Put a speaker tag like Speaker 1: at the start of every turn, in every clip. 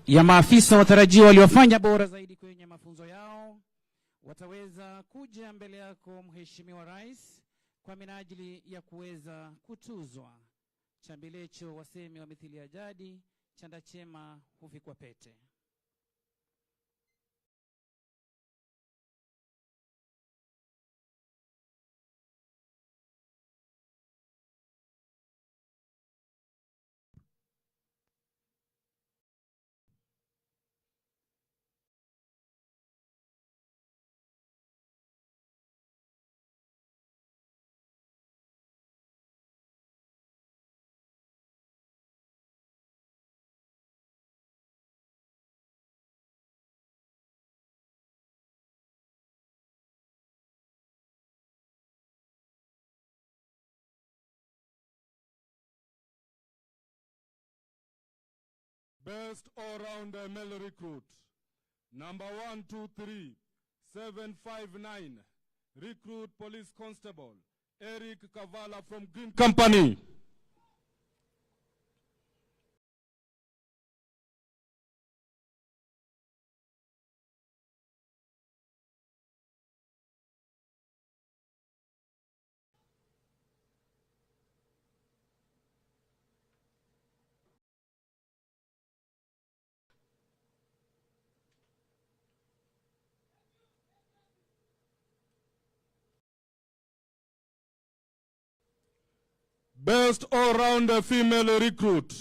Speaker 1: ya maafisa watarajiwa waliofanya bora zaidi kwenye mafunzo yao wataweza kuja mbele yako Mheshimiwa Rais kwa minajili ya kuweza kutuzwa. Chambilecho wasemi wa mithili ya jadi, chanda chema huvikwa pete.
Speaker 2: Best all-round male recruit, number 123, 759, recruit police constable, Eric Kavala from Green Company. Best all-round female recruit,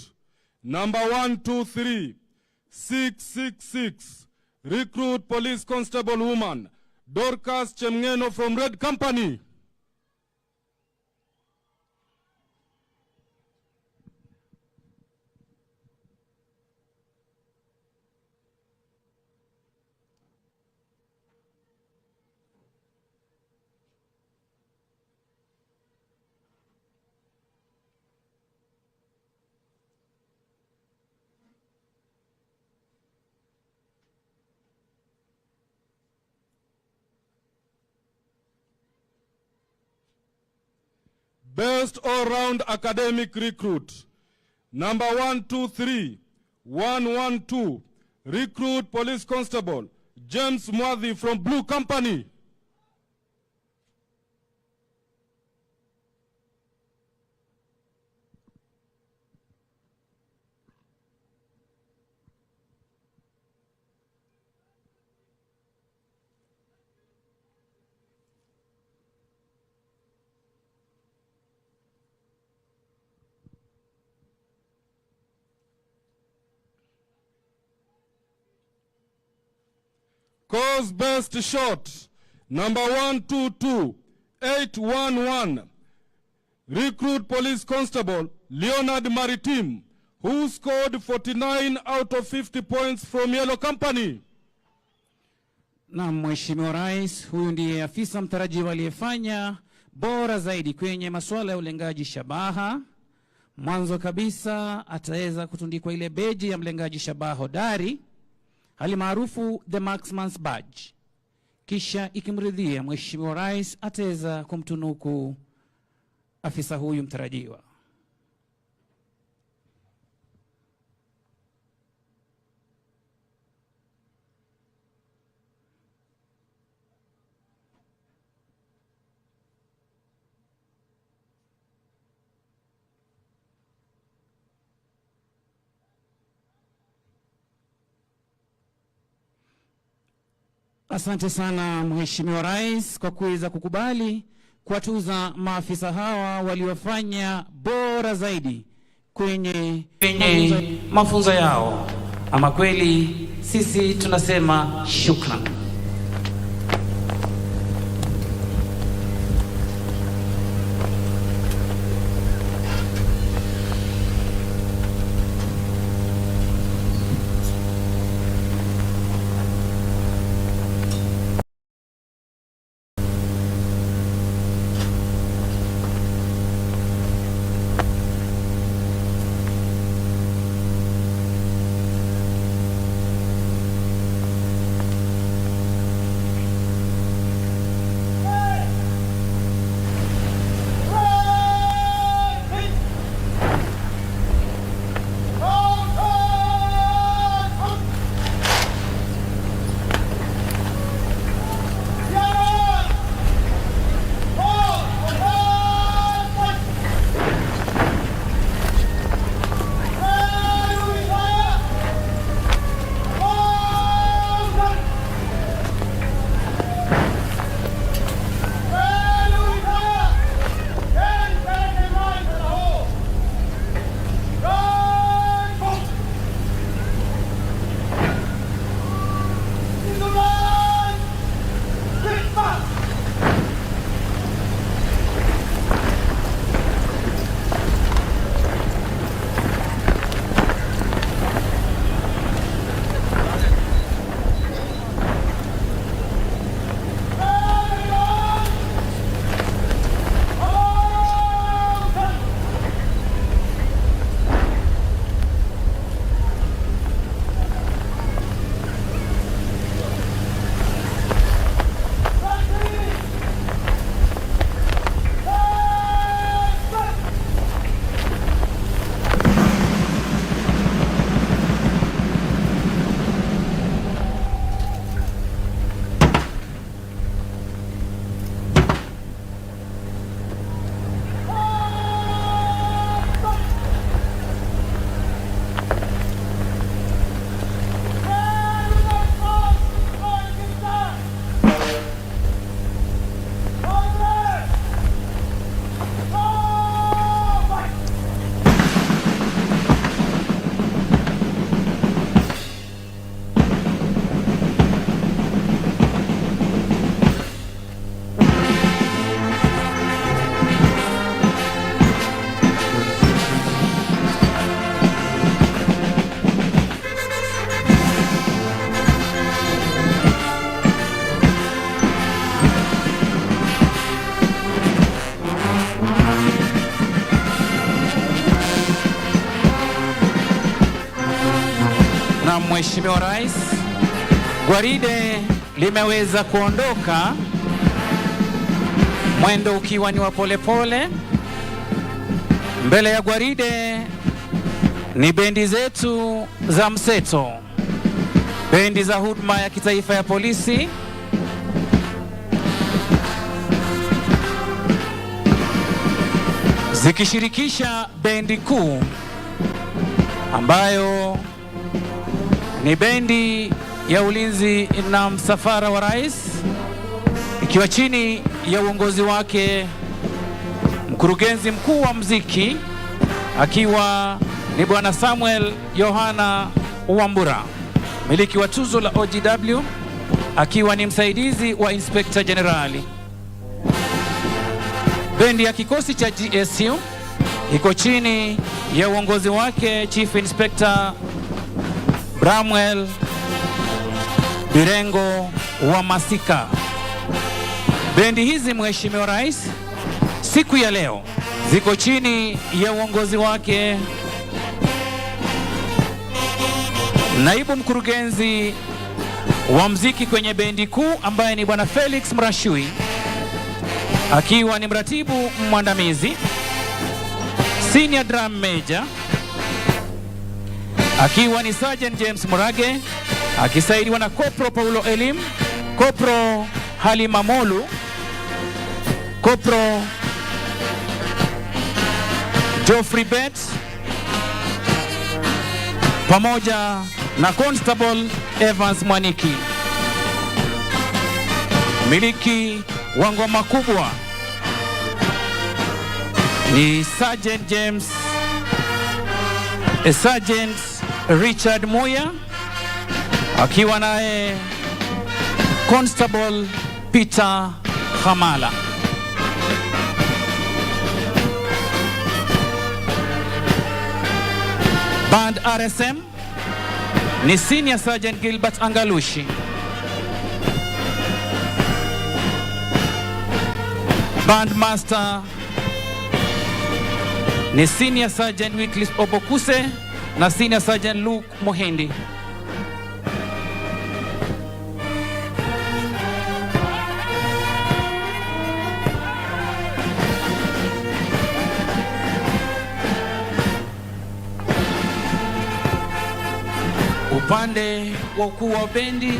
Speaker 2: number 123, 666, recruit police constable woman, Dorcas Chemngeno from Red Company. Best all-round academic recruit, number 123, 112, recruit police constable, James Mwadhi from Blue Company. Cause best shot, number 122, 811, recruit police constable, Leonard Maritim, who scored 49 out of 50 points from Yellow Company.
Speaker 1: Na Mheshimiwa Rais, huyu ndiye afisa mtarajiwa aliyefanya bora zaidi kwenye masuala ya ulengaji shabaha. Mwanzo kabisa ataweza kutundikwa ile beji ya mlengaji shabaha hodari, hali maarufu the marksman's badge. Kisha ikimridhia Mheshimiwa Rais ataweza kumtunuku afisa huyu mtarajiwa. Asante sana Mheshimiwa Rais kwa kuweza kukubali kuwatuza maafisa hawa waliofanya bora zaidi kwenye mafunzo yao. Ama kweli sisi tunasema shukrani. Na Mheshimiwa Rais, gwaride limeweza kuondoka, mwendo ukiwa ni wa polepole. Mbele ya gwaride ni bendi zetu za mseto, bendi za huduma ya kitaifa ya polisi, zikishirikisha bendi kuu ambayo ni bendi ya ulinzi na msafara wa rais, ikiwa chini ya uongozi wake mkurugenzi mkuu wa muziki akiwa ni Bwana Samuel Yohana Wambura, miliki wa tuzo la OGW, akiwa ni msaidizi wa Inspector Generali. Bendi ya kikosi cha GSU iko chini ya uongozi wake Chief Inspector Bramwell Birengo wa Masika. Bendi hizi, Mheshimiwa Rais, siku ya leo ziko chini ya uongozi wake naibu mkurugenzi wa muziki kwenye bendi kuu ambaye ni Bwana Felix Mrashui, akiwa ni mratibu mwandamizi. Senior drum major akiwa ni Sergeant James Murage, akisaidiwa na Kopro Paulo Elim, Kopro Halima Molu, Kopro Geoffrey Betts, pamoja na Constable Evans Mwaniki. Miliki wa ngoma kubwa ni Sergeant Richard Moya, akiwa naye Constable Peter Hamala. Band RSM ni Senior Sergeant Gilbert Angalushi, Band Master ni Senior Sergeant Wycliffe Obokuse na Senior Sergeant Luke Mohindi. Upande wa ukuu wa bendi,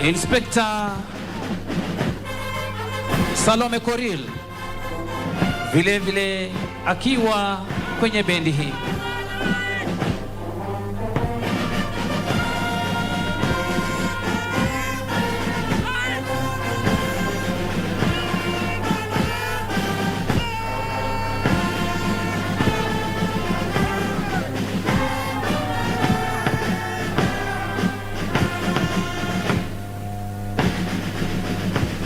Speaker 1: Inspector Salome Koril vile vile akiwa kwenye bendi hii.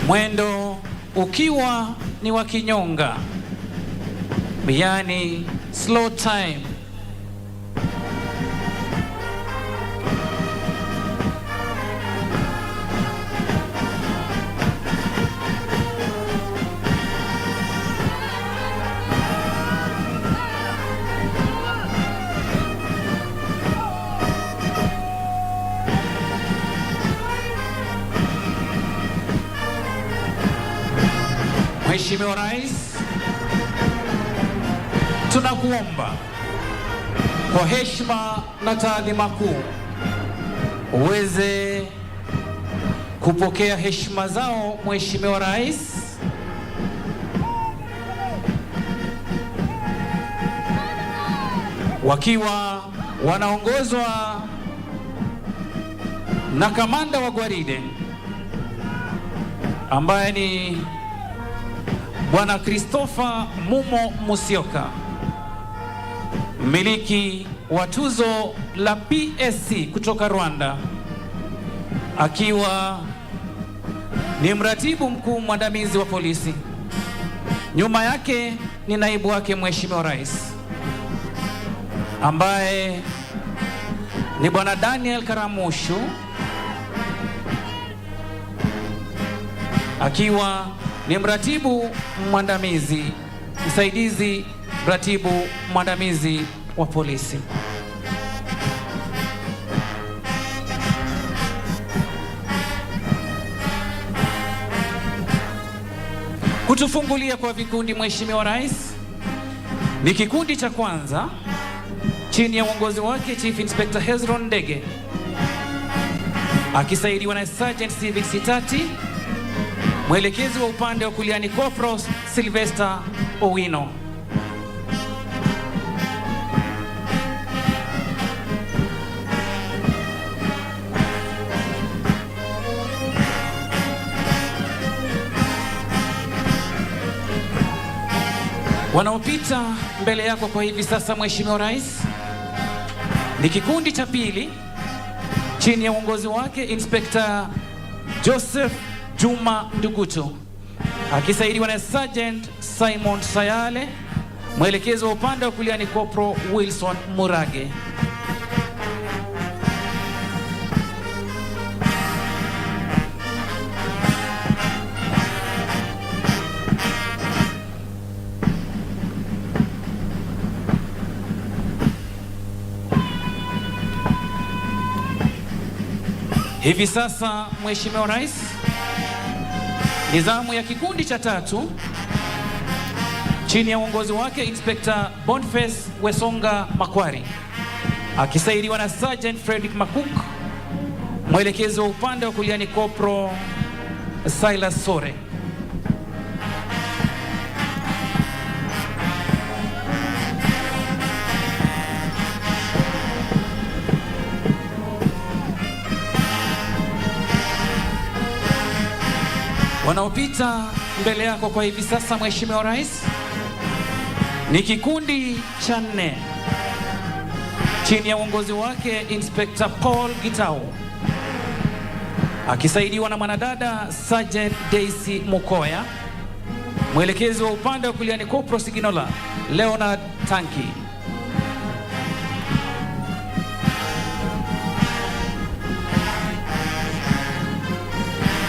Speaker 1: Mwendo ukiwa ni wa kinyonga, yani slow time. Mheshimiwa Rais, tunakuomba kwa heshima na taadhima kuu uweze kupokea heshima zao, Mheshimiwa Rais, wakiwa wanaongozwa na kamanda wa gwaride ambaye ni Bwana Christopher Mumo Musyoka, mmiliki wa tuzo la PSC kutoka Rwanda, akiwa ni mratibu mkuu mwandamizi wa polisi. Nyuma yake ni naibu wake Mheshimiwa Rais ambaye ni Bwana Daniel Karamushu, akiwa ni mratibu mwandamizi msaidizi mratibu mwandamizi wa polisi. Kutufungulia kwa vikundi Mheshimiwa Rais ni kikundi cha kwanza chini ya uongozi wake Chief Inspector Hezron Ndege akisaidiwa na Sergeant Steven Sitati. Mwelekezi wa upande wa kulia ni Corporal Sylvester Owino. Wanaopita mbele yako kwa hivi sasa Mheshimiwa Rais ni kikundi cha pili chini ya uongozi wake Inspector Joseph Juma Ndugutu akisaidiwa na Sergeant Simon Sayale. Mwelekezi wa upande wa kulia ni Corporal Wilson Murage. Hivi sasa Mheshimiwa Rais, nizamu ya kikundi cha tatu chini ya uongozi wake Inspector Boniface Wesonga Makwari akisaidiwa na Sergeant Frederick Makuk. Mwelekezi wa upande wa kulia ni Corporal Silas Sore. Wanaopita mbele yako kwa hivi sasa Mheshimiwa Rais ni kikundi cha nne chini ya uongozi wake Inspector Paul Gitau akisaidiwa na mwanadada Sergeant Daisy Mukoya. Mwelekezi wa upande wa kulia ni Corporal Siginola Leonard Tanki.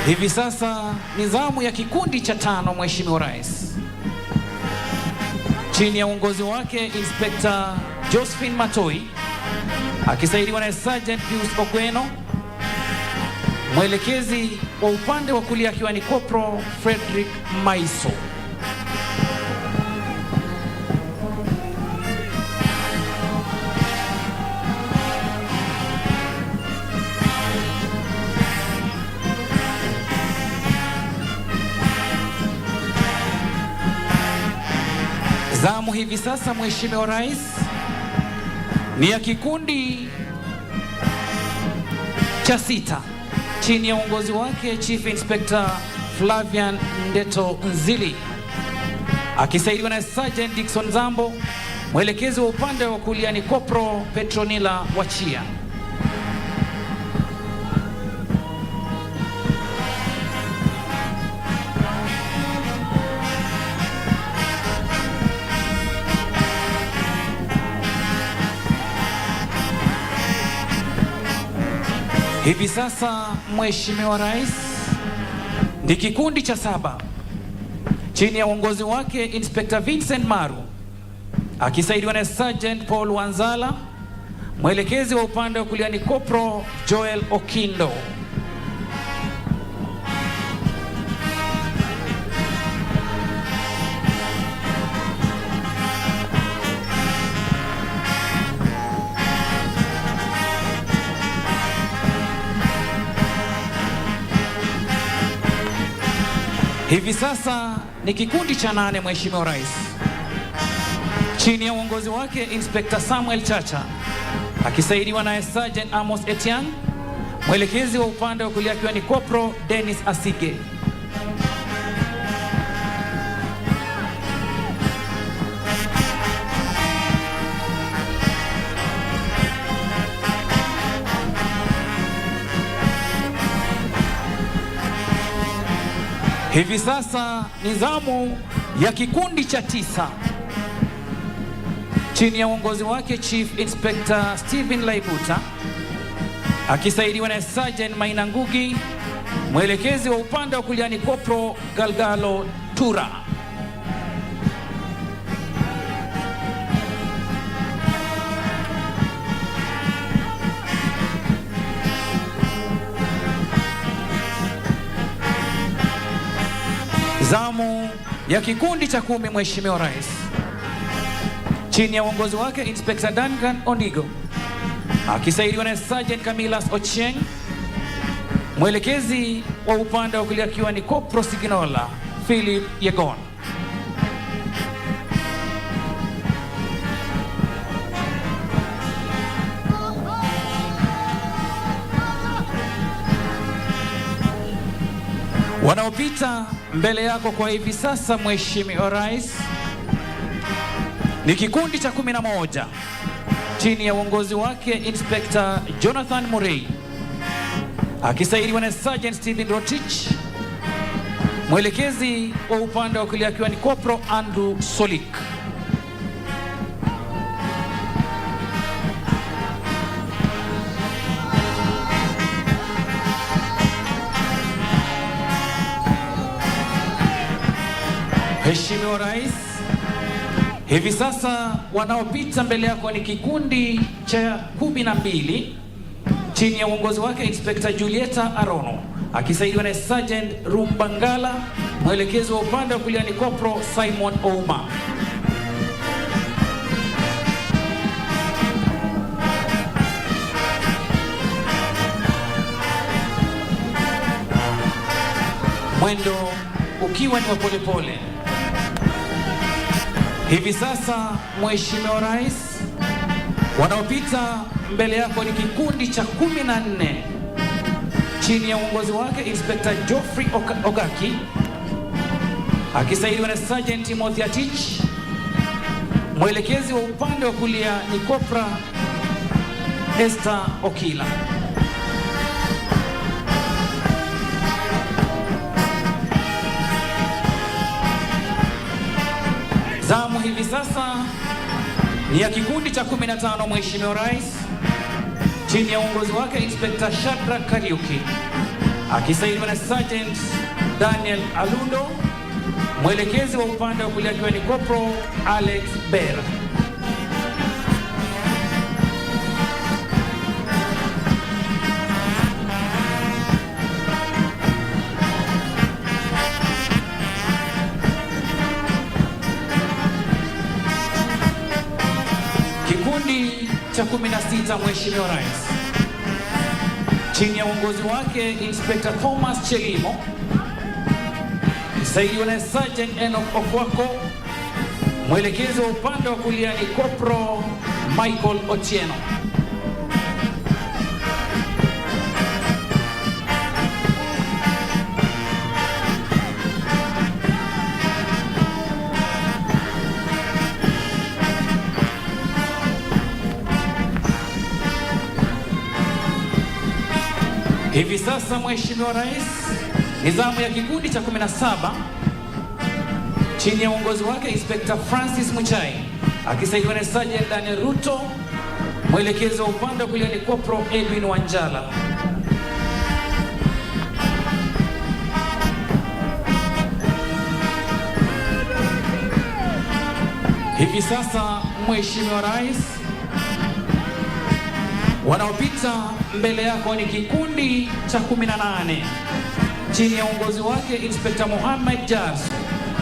Speaker 1: Hivi sasa nizamu ya kikundi cha tano Mheshimiwa Rais chini ya uongozi wake Inspector Josephine Matoi akisaidiwa na Sergeant Pius Okweno. Mwelekezi wa upande wa kulia akiwa ni Corporal Frederick Maiso. Zamu hivi sasa Mheshimiwa Rais ni ya kikundi cha sita chini ya uongozi wake Chief Inspector Flavian Ndeto Nzili akisaidiwa na Sergeant Dickson Zambo. Mwelekezi wa upande wa kulia ni Corporal Petronila Wachia. Hivi sasa Mheshimiwa Rais ni kikundi cha saba chini ya uongozi wake Inspector Vincent Maru akisaidiwa na Sergeant Paul Wanzala. Mwelekezi wa upande wa kulia ni Corporal Joel Okindo. Hivi sasa ni kikundi cha nane Mheshimiwa Rais chini ya uongozi wake Inspector Samuel Chacha akisaidiwa na Sergeant Amos Etiang. Mwelekezi wa upande wa kulia akiwa ni Corporal Dennis Asige. Hivi sasa ni zamu ya kikundi cha tisa chini ya uongozi wake Chief Inspector Stephen Laibuta akisaidiwa na Sergeant Maina Ngugi. Mwelekezi wa upande wa kulia ni Corporal Galgalo Tura. Zamu ya kikundi cha 10, Mheshimiwa Rais, chini ya uongozi wake Inspector Duncan Ondigo, akisaidiwa na Sergeant Camillus Ochieng, mwelekezi wa upande wa kulia akiwa ni Kopro Siginola Philip Yegon. Wanaopita mbele yako kwa hivi sasa, Mheshimiwa Rais, ni kikundi cha 11 chini ya uongozi wake Inspector Jonathan Murray, akisaidiwa na Sergeant Stephen Rotich, mwelekezi wa upande wa kulia akiwa ni Kopro Andrew Solik. Mheshimiwa Rais, hivi sasa wanaopita mbele yako ni kikundi cha 12 chini ya uongozi wake Inspector Julieta Arono, akisaidiwa na Sergeant Rumbangala, mwelekezi wa upande wa kulia ni Kopro Simon Ouma. Mwendo ukiwa ni wa polepole. Hivi sasa, Mheshimiwa Rais, wanaopita mbele yako ni kikundi cha 14 chini ya uongozi wake Inspector Geoffrey Ogaki, akisaidiwa na Sergeant Timothy Atich, mwelekezi wa upande wa kulia ni Kopra Esther Okila. Zamu hivi sasa ni ya kikundi cha 15, Mheshimiwa Rais, chini ya uongozi wake Inspector Shadrack Kariuki, akisaidiwa na Sergeant Daniel Alundo, mwelekezi wa upande wa kulia akiwa ni Kopro Alex Bera. Kikundi cha 16, Mheshimiwa Rais, chini ya uongozi wake Inspector Thomas Chelimo, akisaidiwa na Sergeant Enoch Okwako, mwelekezi wa upande wa kulia ni Kopro Michael Otieno. Hivi sasa, Mheshimiwa Rais, nizamu ya kikundi cha 17 chini ya uongozi wake Inspector Francis Muchai, akisaidiwa na Sergeant Daniel Ruto, mwelekezi wa upande wa kulia ni Kopro Edwin Wanjala. Hivi sasa, Mheshimiwa Rais, wanaopita mbele yako ni kikundi cha 18 chini ya uongozi wake Inspector Mohamed Jars,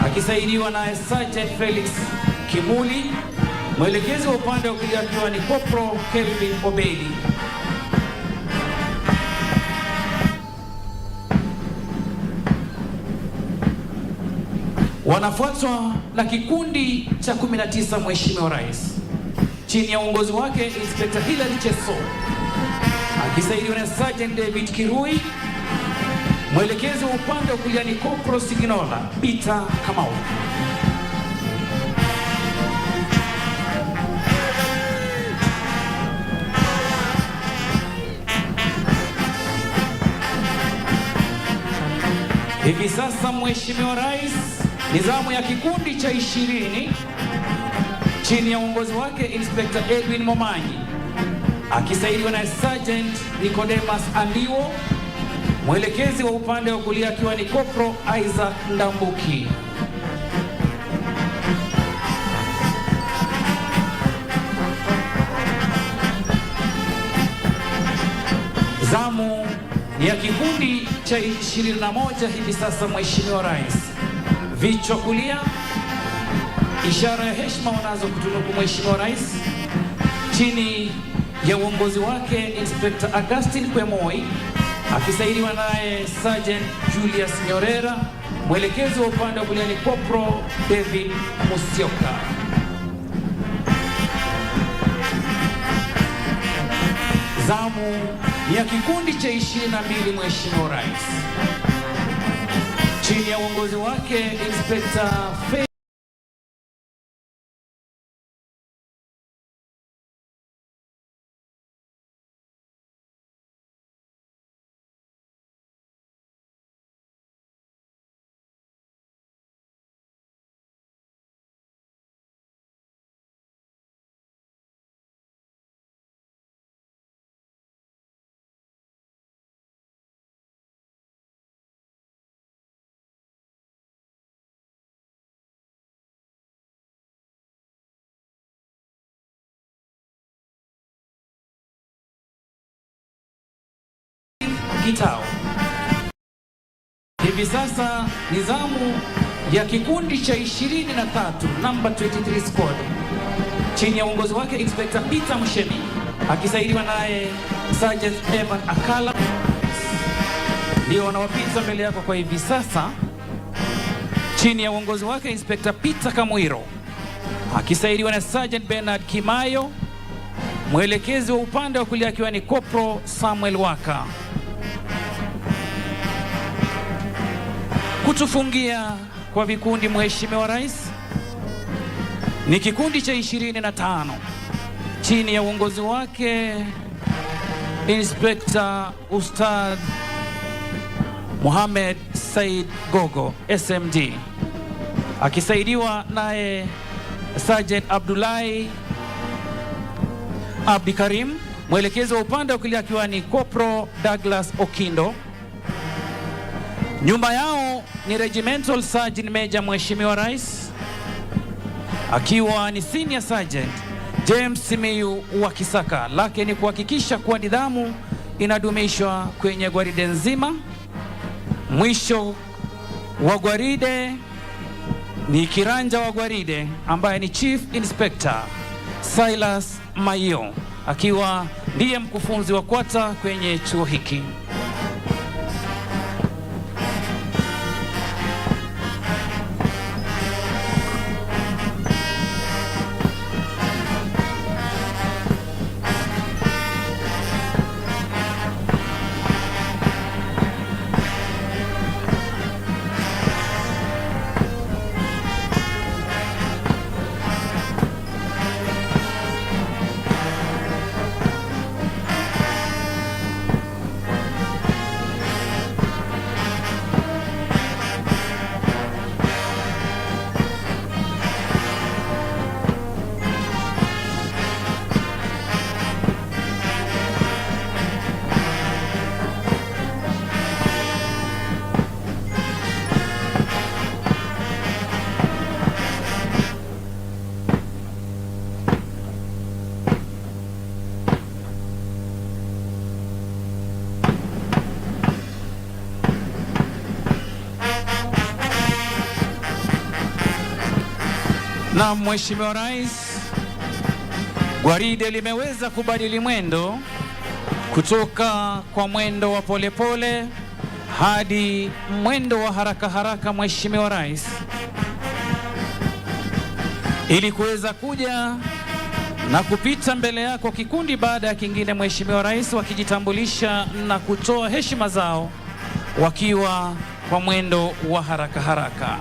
Speaker 1: akisaidiwa na Sergeant Felix Kimuli, mwelekezi wa upande wa kulia akiwa ni Kopro Kelvin Obedi. Wanafuatwa na kikundi cha 19, Mheshimiwa Rais, chini ya uongozi wake Inspector Hilary Cheso, akisaidiwa na Sergeant David Kirui, mwelekezi wa upande wa kulia ni Kopro Siginola Peter Kamau. Hivi sasa, Mheshimiwa Rais, nizamu ya kikundi cha 20 chini ya uongozi wake Inspector Edwin Momanyi, akisaidiwa na Sergeant Nicodemus Andiwo, mwelekezi wa upande wa kulia akiwa ni Kopro Isaac Ndambuki. Zamu ya kikundi cha 21 hivi sasa, Mheshimiwa Rais, vichwa kulia, ishara ya heshima wanazo kutunuku Mheshimiwa Rais chini ya uongozi wake Inspector Augustine Kwemoi akisaidiwa naye Sergeant Julius Nyorera, mwelekezi wa upande wa kulia ni Corporal David Musyoka. Zamu ya kikundi cha 22 Mheshimiwa Rais chini ya uongozi wake Inspector Gitao. Hivi sasa ni zamu ya kikundi cha 23 number 23 squad chini ya uongozi wake Inspector Peter Mshemi akisaidiwa naye Sergeant Evan Akala, ndio wanawapita mbele yako kwa hivi sasa, chini ya uongozi wake Inspector Peter Kamwiro akisaidiwa na Sergeant Bernard Kimayo, mwelekezi wa upande wa kulia akiwa ni Corporal Samuel Waka. Kutufungia kwa vikundi Mheshimiwa Rais ni kikundi cha 25 chini ya uongozi wake Inspector Ustad Mohamed Said Gogo SMD akisaidiwa naye Sergeant Abdullahi Abdi Karim, mwelekezi wa upande wa kulia akiwa ni Corporal Douglas Okindo. Nyuma yao ni Regimental Sergeant Major Mheshimiwa Rais akiwa ni Senior Sergeant James Simiyu wa Kisaka. Lake ni kuhakikisha kuwa nidhamu inadumishwa kwenye gwaride nzima. Mwisho wa gwaride ni kiranja wa gwaride ambaye ni Chief Inspector Silas Mayo akiwa ndiye mkufunzi wa kwata kwenye chuo hiki. Na Mheshimiwa Rais, gwaride limeweza kubadili mwendo kutoka kwa mwendo wa polepole hadi mwendo wa haraka haraka, Mheshimiwa Rais, ili kuweza kuja na kupita mbele yako kikundi baada ya kingine, Mheshimiwa Rais, wakijitambulisha na kutoa heshima zao wakiwa kwa mwendo wa haraka haraka.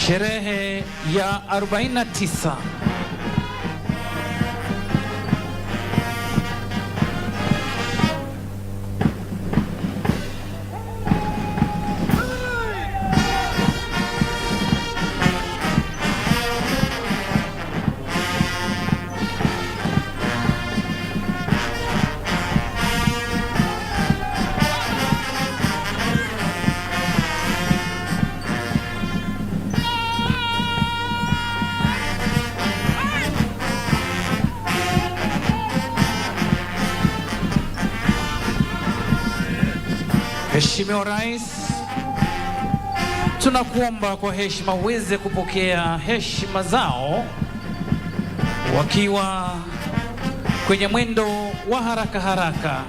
Speaker 1: sherehe ya 49 Mheshimiwa Rais, tunakuomba kwa heshima uweze kupokea heshima zao wakiwa kwenye mwendo wa haraka haraka.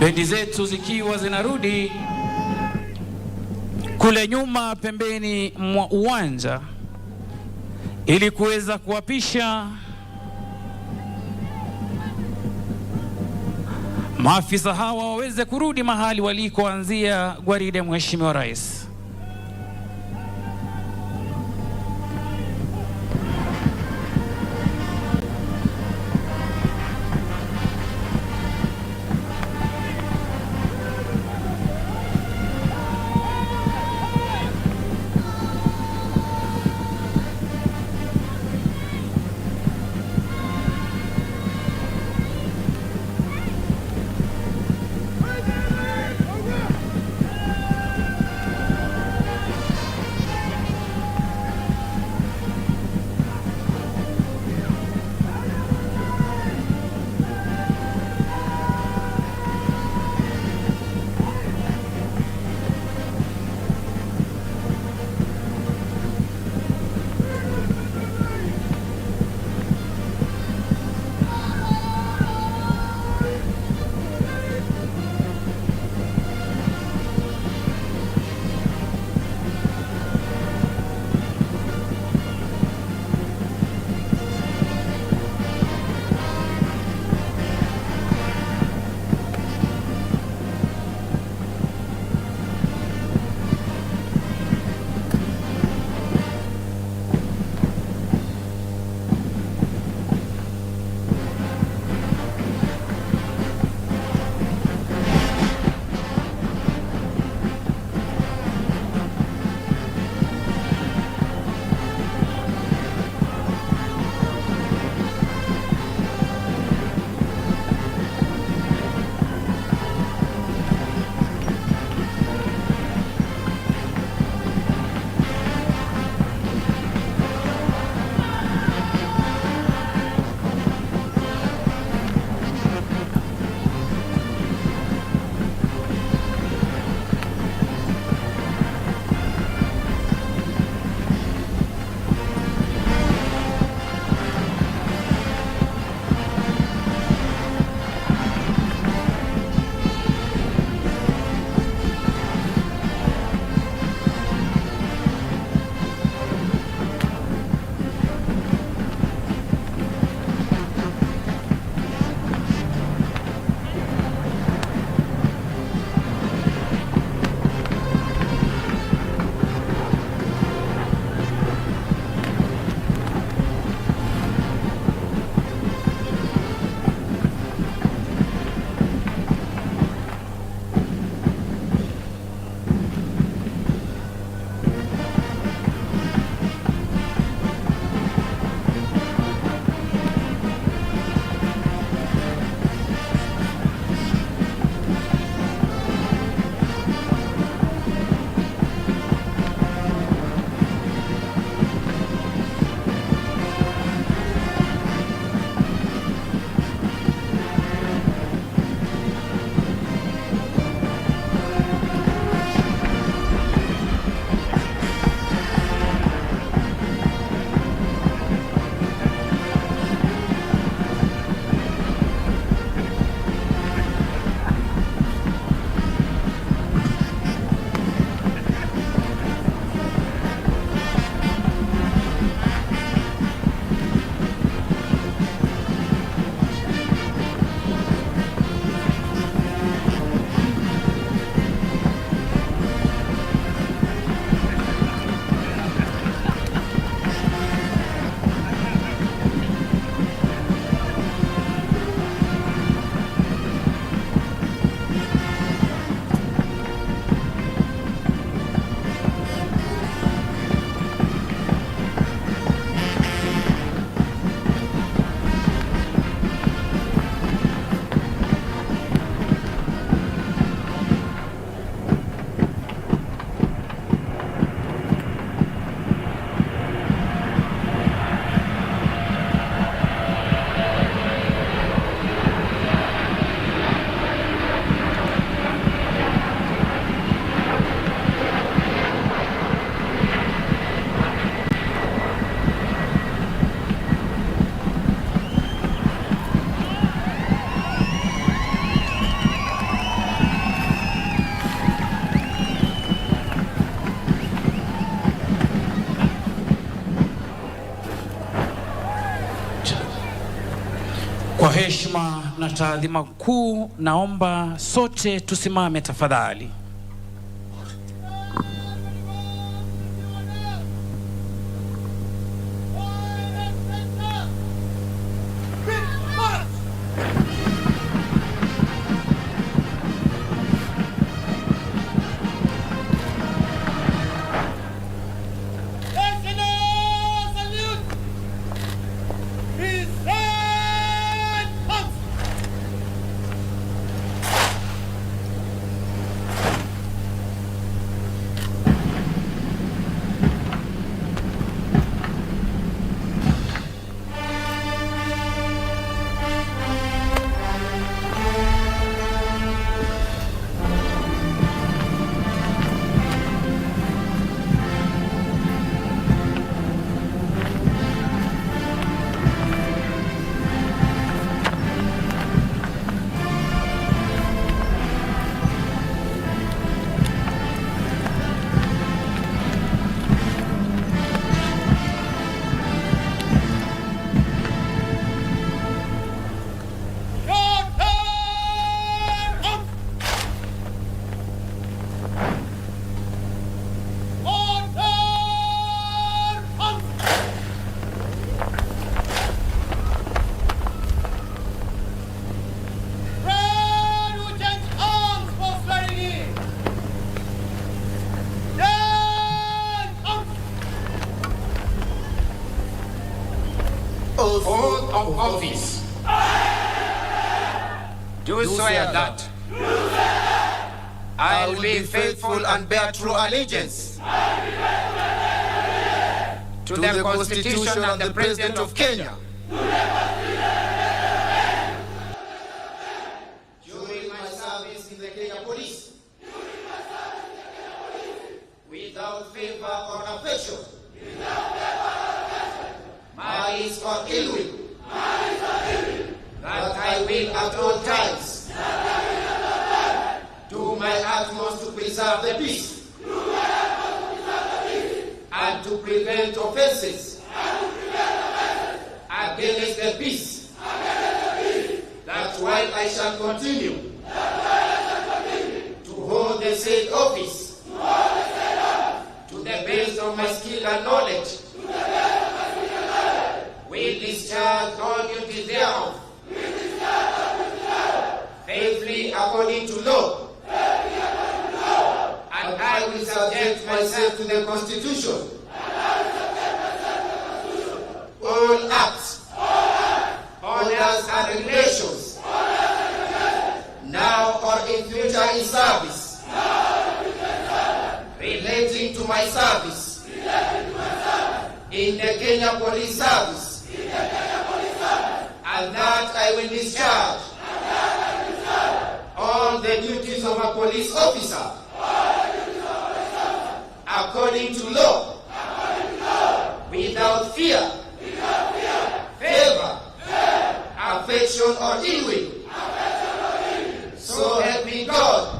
Speaker 1: Bendi zetu zikiwa zinarudi kule nyuma pembeni mwa uwanja ili kuweza kuwapisha maafisa hawa waweze kurudi mahali walikoanzia gwaride Mheshimiwa Rais. Kwa heshima na taadhima kuu, naomba sote tusimame tafadhali.
Speaker 3: Oath of office. Do swear that I will be faithful and bear true allegiance to the Constitution and the President of Kenya. During my service in the Kenya Police, without favor or affection, malice or ill will, that I will at all times do my utmost to preserve the peace and to prevent offences against the peace, that while I shall continue to hold the said office to the best of my skill and knowledge, will discharge all duties thereof faithfully according to law, and I will subject myself to the Constitution, all acts, orders and regulations, now or in future in service, relating to my service in the Kenya Police Service, and that I will discharge all the duties of a police officer according to law, without fear, favor, affection or ill will. So help me God.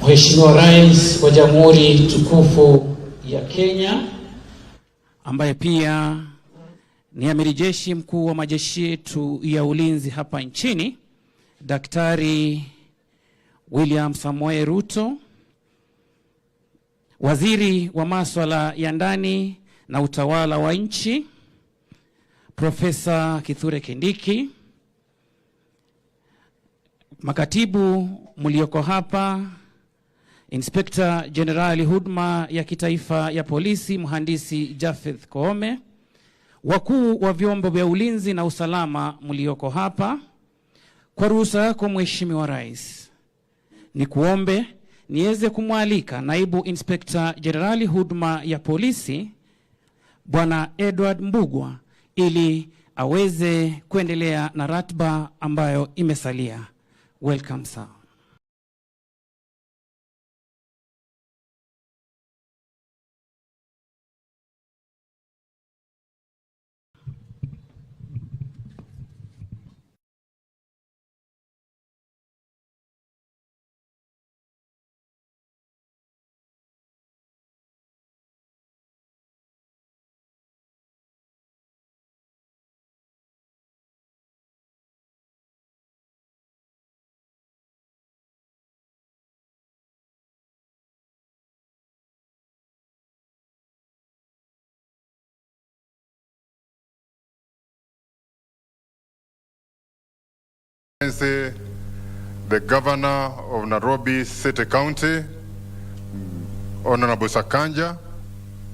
Speaker 1: Mheshimiwa Rais wa Jamhuri Tukufu ya Kenya, ambaye pia ni Amiri Jeshi Mkuu wa majeshi yetu ya ulinzi hapa nchini, Daktari William Samoei Ruto, Waziri wa Masuala ya Ndani na Utawala wa Nchi, Profesa Kithure Kindiki, makatibu mlioko hapa, Inspector Generali Huduma ya Kitaifa ya Polisi, Mhandisi Jafeth Koome, wakuu wa vyombo vya ulinzi na usalama mlioko hapa, kwa ruhusa yako Mheshimiwa Rais, ni kuombe niweze kumwalika Naibu Inspector Generali Huduma ya Polisi, Bwana Edward Mbugwa, ili aweze kuendelea na ratiba ambayo imesalia. Welcome, sir.
Speaker 4: The Governor of Nairobi City County, Honorable Sakanja,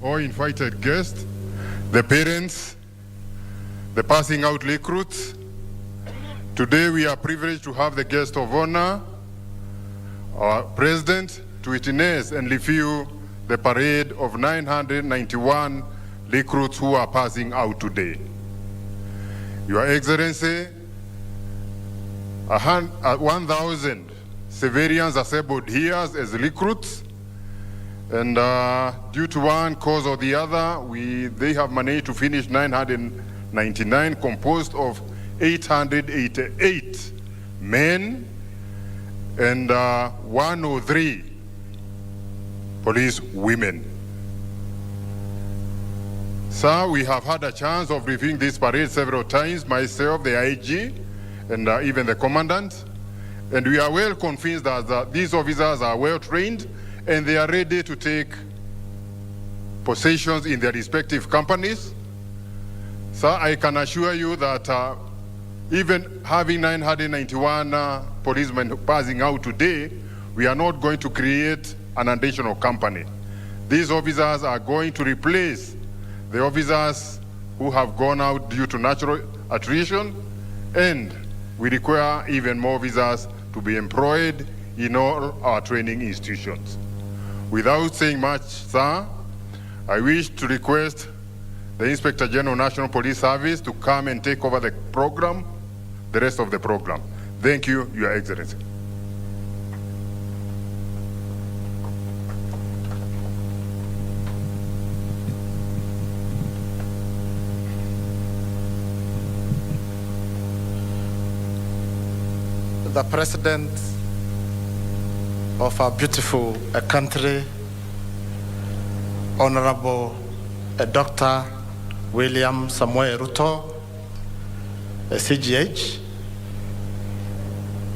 Speaker 4: all invited guests, the parents, the passing out recruits. Today we are privileged to have the guest of honor, our President, to witness and review the parade of 991 recruits who are passing out today. Your Excellency, 1,000 civilians assembled here as recruits, and due to one cause or the other, they have managed to finish 999, composed of 888 men and 103 police women. Sir, we have had a chance of reviewing this parade several times, myself, the IG, and even the commandant, and we are well convinced that these officers are well trained and they are ready to take positions in their respective companies. Sir, I can assure you that even having 991 policemen passing out today, we are not going to create an additional company. These officers are going to replace the officers who have gone out due to natural attrition, and we require even more officers to be employed in all our training institutions. Without saying much, sir, I wish to request the Inspector General of National Police Service to come and take over the program, the rest of the program. Thank you, Your Excellency.
Speaker 5: The President of our beautiful country, Honorable Dr. William Samuel Ruto, CGH,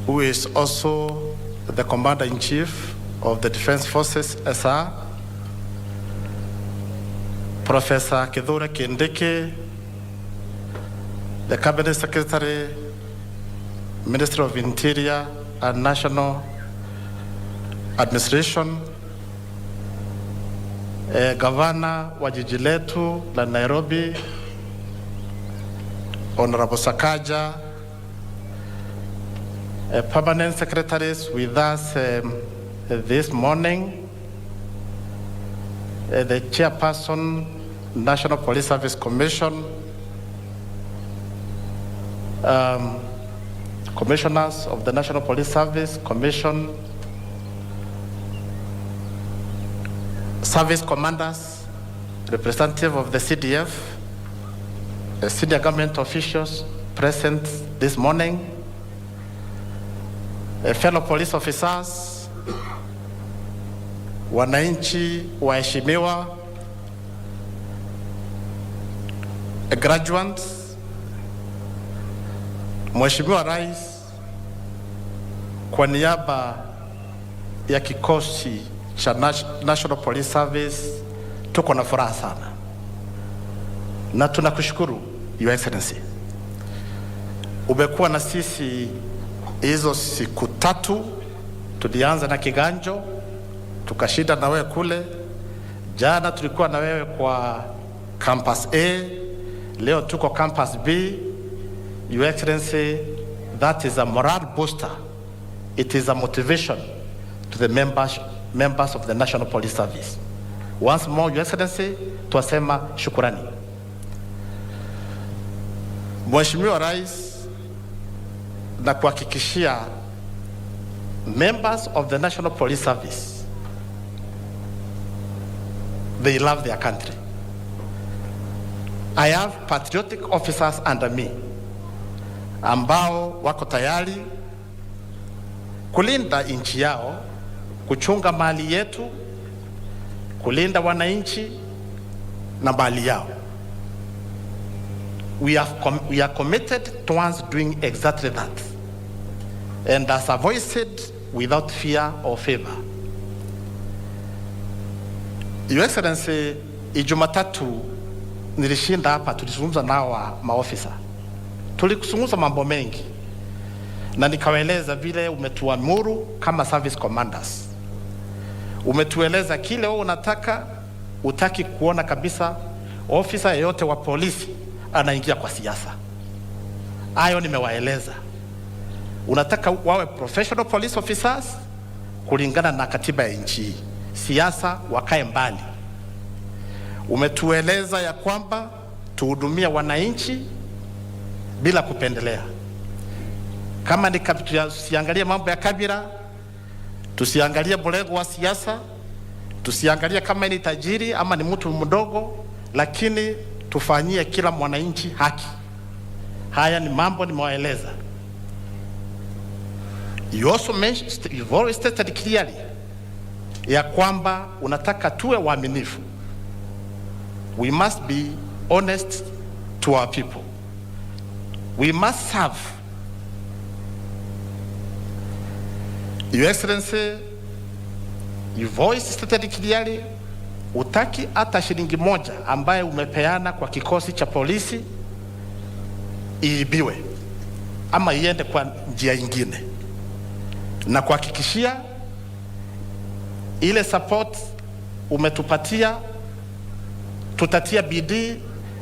Speaker 5: who is also the Commander-in-Chief of the Defense Forces, SR, Professor Kithure Kindiki, the Cabinet Secretary, Minister of Interior and National Administration, Governor wa jiji letu la Nairobi, Honorable Sakaja, permanent secretaries with us this morning, the Chairperson, National Police Service Commission, Commissioners of the National Police Service Commission, service commanders, representative of the CDF, senior government officials present this morning, fellow police officers, wananchi waheshimiwa, graduates, Mheshimiwa Rais, kwa niaba ya kikosi cha National Police Service, tuko na furaha sana na tunakushukuru Your Excellency. Umekuwa na sisi hizo siku tatu, tulianza na Kiganjo, tukashinda na wewe kule. Jana tulikuwa na wewe kwa campus A, leo tuko campus B. Your Excellency, that is a morale booster. It is a motivation to the members of the National Police Service. Once more, Your Excellency, tuasema shukurani. Mheshimiwa Rais, na kuhakikishia members of the National Police Service, they love their country. I have patriotic officers under me ambao wako tayari kulinda nchi yao, kuchunga mali yetu, kulinda wananchi na mali yao. We are committed towards doing exactly that, and as I've always said, without fear or favor. Your Excellency, Ijumatatu nilishinda hapa, tulizungumza nao maofisa, tulizungumza mambo mengi, na nikawaeleza vile umetuamuru kama service commanders. Umetueleza kile wewe unataka, utaki kuona kabisa ofisa yeyote wa polisi anaingia kwa siasa. Hayo nimewaeleza. Unataka wawe professional police officers kulingana na katiba ya nchi. Siasa wakae mbali. Umetueleza ya kwamba tuhudumia wananchi bila kupendelea. Kama ni tusiangalie mambo ya kabila, tusiangalie mlengo wa siasa, tusiangalie kama ni tajiri ama ni mtu mdogo, lakini tufanyie kila mwananchi haki. Haya ni mambo nimewaeleza. You've always stated clearly ya kwamba unataka tuwe waaminifu. We must be honest to our people. We must serve. Your Excellency, you've always stated clearly, utaki hata shilingi moja ambaye umepeana kwa kikosi cha polisi iibiwe ama iende kwa njia nyingine. Na kuhakikishia ile support umetupatia, tutatia bidii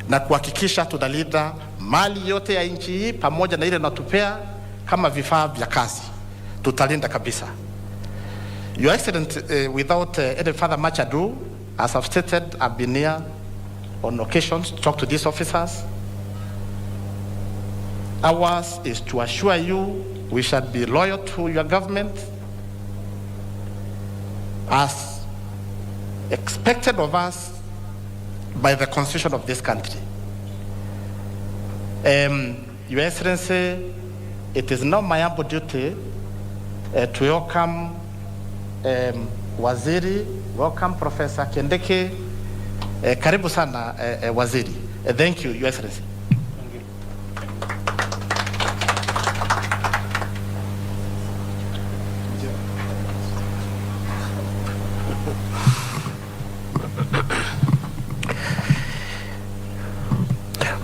Speaker 5: na kuhakikisha tunalinda mali yote ya nchi hii pamoja na ile natupea kama vifaa vya kazi. Tutalinda kabisa. Your Excellency, without any further much ado, as I've stated, I've been here on occasions to talk to these officers. Ours is to assure you we shall be loyal to your government as expected of us by the constitution of this country. Your Excellency, it is now my humble duty to welcome Waziri. Welcome Professor Kindiki. Karibu sana Waziri. Thank you, Your Excellency.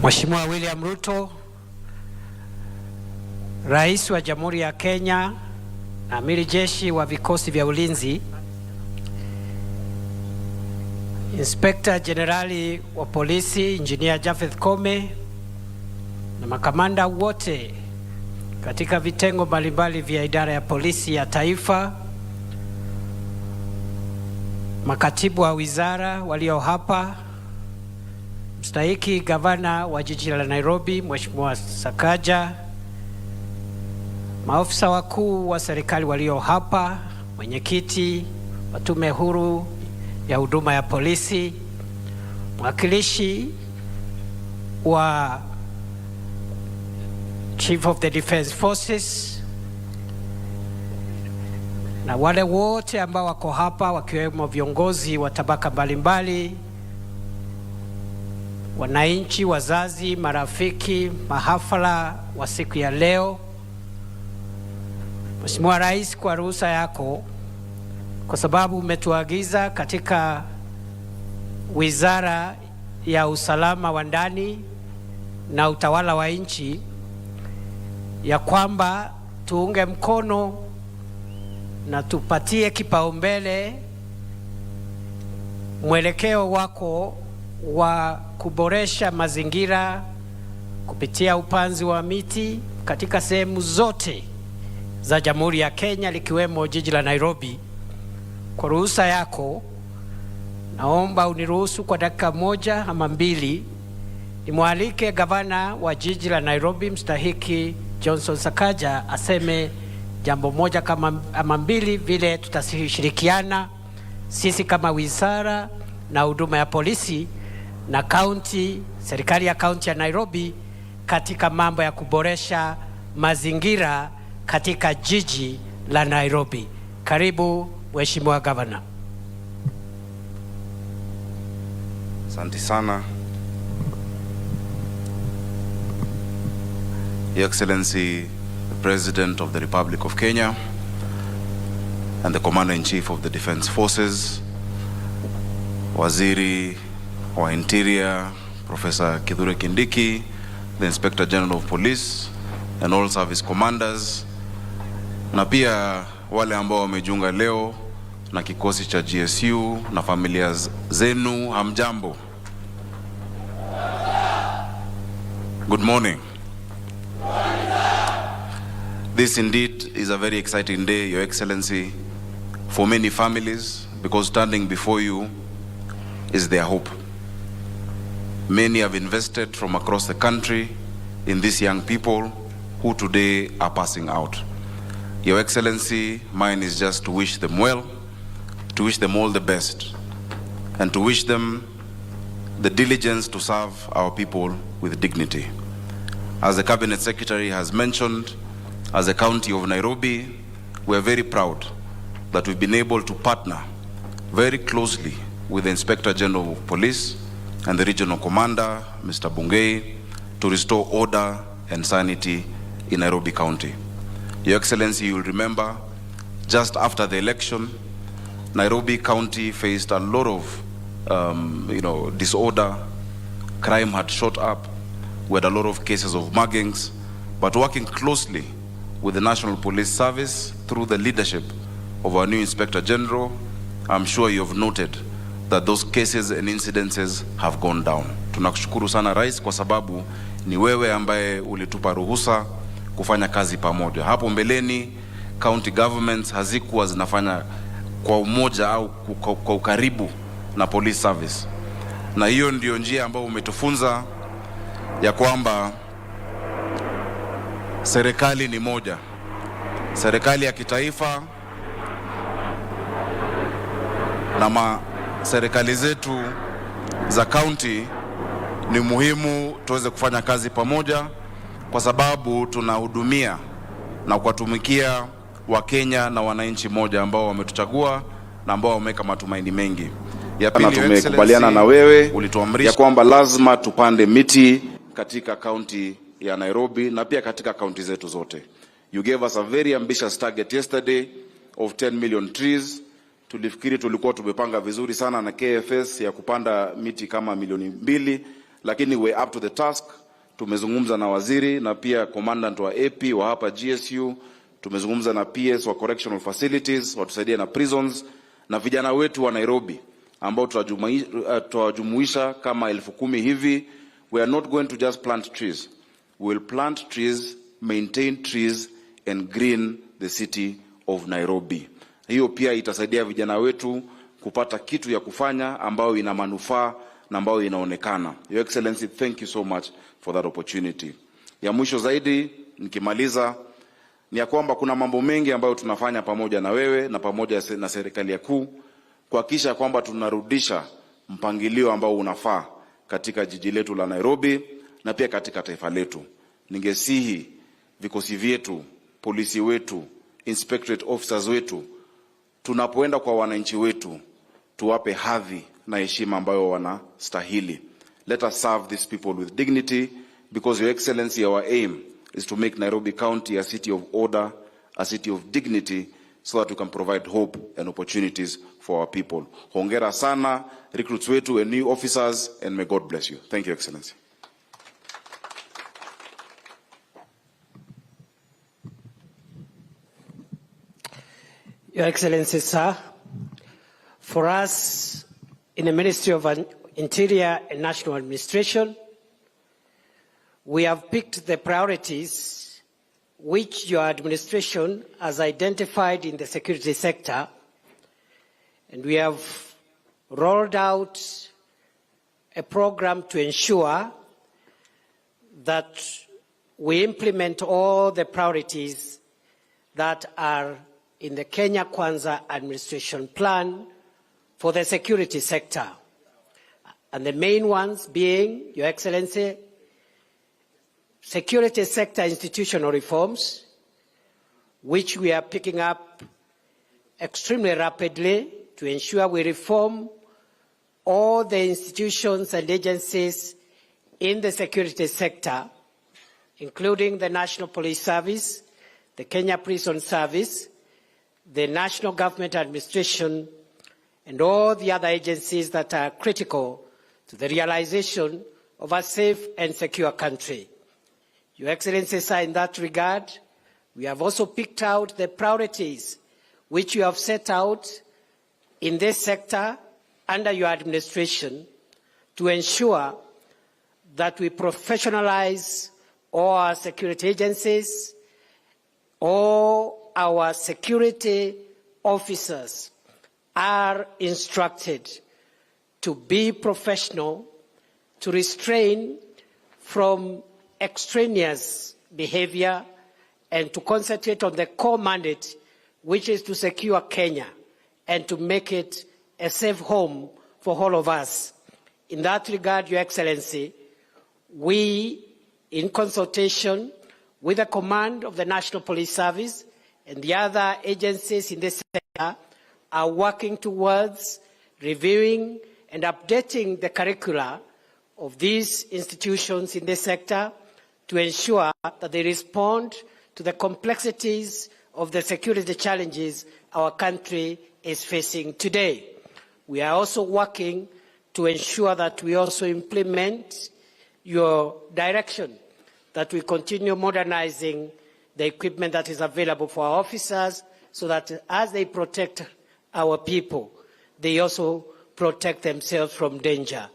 Speaker 6: Mheshimiwa William Ruto, Rais wa Jamhuri ya Kenya na Amiri Jeshi wa vikosi vya ulinzi, Inspector Generali wa polisi Engineer Japheth Kome na makamanda wote katika vitengo mbalimbali vya idara ya polisi ya taifa, makatibu wa wizara walio hapa, mstahiki gavana wa jiji la Nairobi Mheshimiwa Sakaja, maofisa wakuu wa serikali walio hapa, mwenyekiti wa tume huru ya huduma ya polisi, mwakilishi wa Chief of the Defense Forces, na wale wote ambao wako hapa wakiwemo viongozi wa tabaka mbalimbali, wananchi, wazazi, marafiki, mahafala wa siku ya leo. Mheshimiwa Rais, kwa ruhusa yako, kwa sababu umetuagiza katika Wizara ya Usalama wa Ndani na Utawala wa Nchi ya kwamba tuunge mkono na tupatie kipaumbele mwelekeo wako wa kuboresha mazingira kupitia upanzi wa miti katika sehemu zote za Jamhuri ya Kenya likiwemo jiji la Nairobi. Kwa ruhusa yako, naomba uniruhusu kwa dakika moja ama mbili nimwalike gavana wa jiji la Nairobi mstahiki Johnson Sakaja aseme jambo moja kama ama mbili, vile tutashirikiana sisi kama wizara na huduma ya polisi na county, serikali ya county ya Nairobi katika mambo ya kuboresha mazingira katika jiji la Nairobi. Karibu Mheshimiwa Gavana.
Speaker 7: Asante sana. Your Excellency, the President of the Republic of Kenya and the Commander-in-Chief of the Defense Forces, Waziri wa Interior, Professor Kithure Kindiki, the Inspector General of Police, and all service commanders, na pia wale ambao wamejiunga leo na kikosi cha GSU na familia zenu, hamjambo. Good morning. This indeed is a very exciting day, Your Excellency, for many families, because standing before you is their hope. Many have invested from across the country in these young people who today are passing out. Your Excellency, mine is just to wish them well, to wish them all the best, and to wish them the diligence to serve our people with dignity. As the Cabinet Secretary has mentioned, as a county of Nairobi, we are very proud that we've been able to partner very closely with the Inspector General of Police and the Regional Commander, Mr. Bungei, to restore order and sanity in Nairobi County. Your Excellency, you will remember, just after the election, Nairobi County faced a lot of disorder. Crime had shot up. We had a lot of cases of muggings, but working closely with the National Police Service through the leadership of our new Inspector General, I'm sure you have noted that those cases and incidences have gone down. Tunakushukuru sana Rais kwa sababu ni wewe ambaye ulitupa ruhusa kufanya kazi pamoja. Hapo mbeleni county governments hazikuwa zinafanya kwa umoja au kwa ukaribu na police service. Na hiyo ndio njia ambayo umetufunza ya kwamba serikali ni moja. Serikali ya kitaifa na serikali zetu za county ni muhimu tuweze kufanya kazi pamoja, kwa sababu tunahudumia na kuwatumikia Wakenya na wananchi moja ambao wametuchagua na ambao wameweka matumaini mengi. Ya pili, tumekubaliana na wewe ya kwamba lazima tupande miti katika county ya Nairobi na pia katika county zetu zote. You gave us a very ambitious target yesterday of 10 million trees. Tulifikiri tulikuwa tumepanga vizuri sana na KFS ya kupanda miti kama milioni 2, lakini we up to the task. Tumezungumza na waziri na pia commandant wa AP wa hapa GSU, tumezungumza na PS wa correctional facilities watusaidie na prisons, na vijana wetu wa Nairobi ambao tuwajumuisha kama 10,000 hivi. We are not going to just plant trees. We will plant trees, maintain trees and green the city of Nairobi. Hiyo pia itasaidia vijana wetu kupata kitu ya kufanya ambayo ina manufaa na ambayo inaonekana. Your Excellency, thank you so much for that opportunity. Ya mwisho zaidi nikimaliza ni ya kwamba kuna mambo mengi ambayo tunafanya pamoja na wewe na pamoja na serikali ya kuu kuhakikisha kwamba tunarudisha mpangilio ambao unafaa katika jiji letu la Nairobi na pia katika taifa letu. Ningesihi vikosi vyetu, polisi wetu, inspectorate officers wetu, tunapoenda kwa wananchi wetu, tuwape hadhi na heshima ambayo wanastahili. Let us serve these people with dignity, because Your Excellency, our aim is to make Nairobi County a city of order, a city of dignity, so that we can provide hope and opportunities for our people. Hongera sana recruits wetu and new officers, and may God bless you. Thank you, Excellency.
Speaker 6: Your Excellency, sir, for us in the Ministry of Interior and National Administration, we have picked the priorities which your administration has identified in the security sector, and we have rolled out a program to ensure that we implement all the priorities that are in the Kenya Kwanza administration plan for the security sector. And the main ones being, Your Excellency, security sector institutional reforms, which we are picking up extremely rapidly to ensure we reform all the institutions and agencies in the security sector, including the National Police Service, the Kenya Prison Service, the National Government Administration, and all the other agencies that are critical to the realization of a safe and secure country. Your Excellency, sir, in that regard, We have also picked out the priorities which you have set out in this sector under your administration to ensure that we professionalize all our security agencies, all our security officers are instructed to be professional, to restrain from extraneous behavior, and to concentrate on the core mandate, which is to secure Kenya and to make it a safe home for all of us. In that regard, Your Excellency, we, in consultation with the command of the National Police Service and the other agencies in this sector, are working towards reviewing and updating the curricula of these institutions in this sector to ensure that they respond to the complexities of the security challenges our country is facing today. We are also working to ensure that we also implement your direction, that we continue modernizing the equipment that is available for our officers so that as they protect our people, they also protect themselves from danger.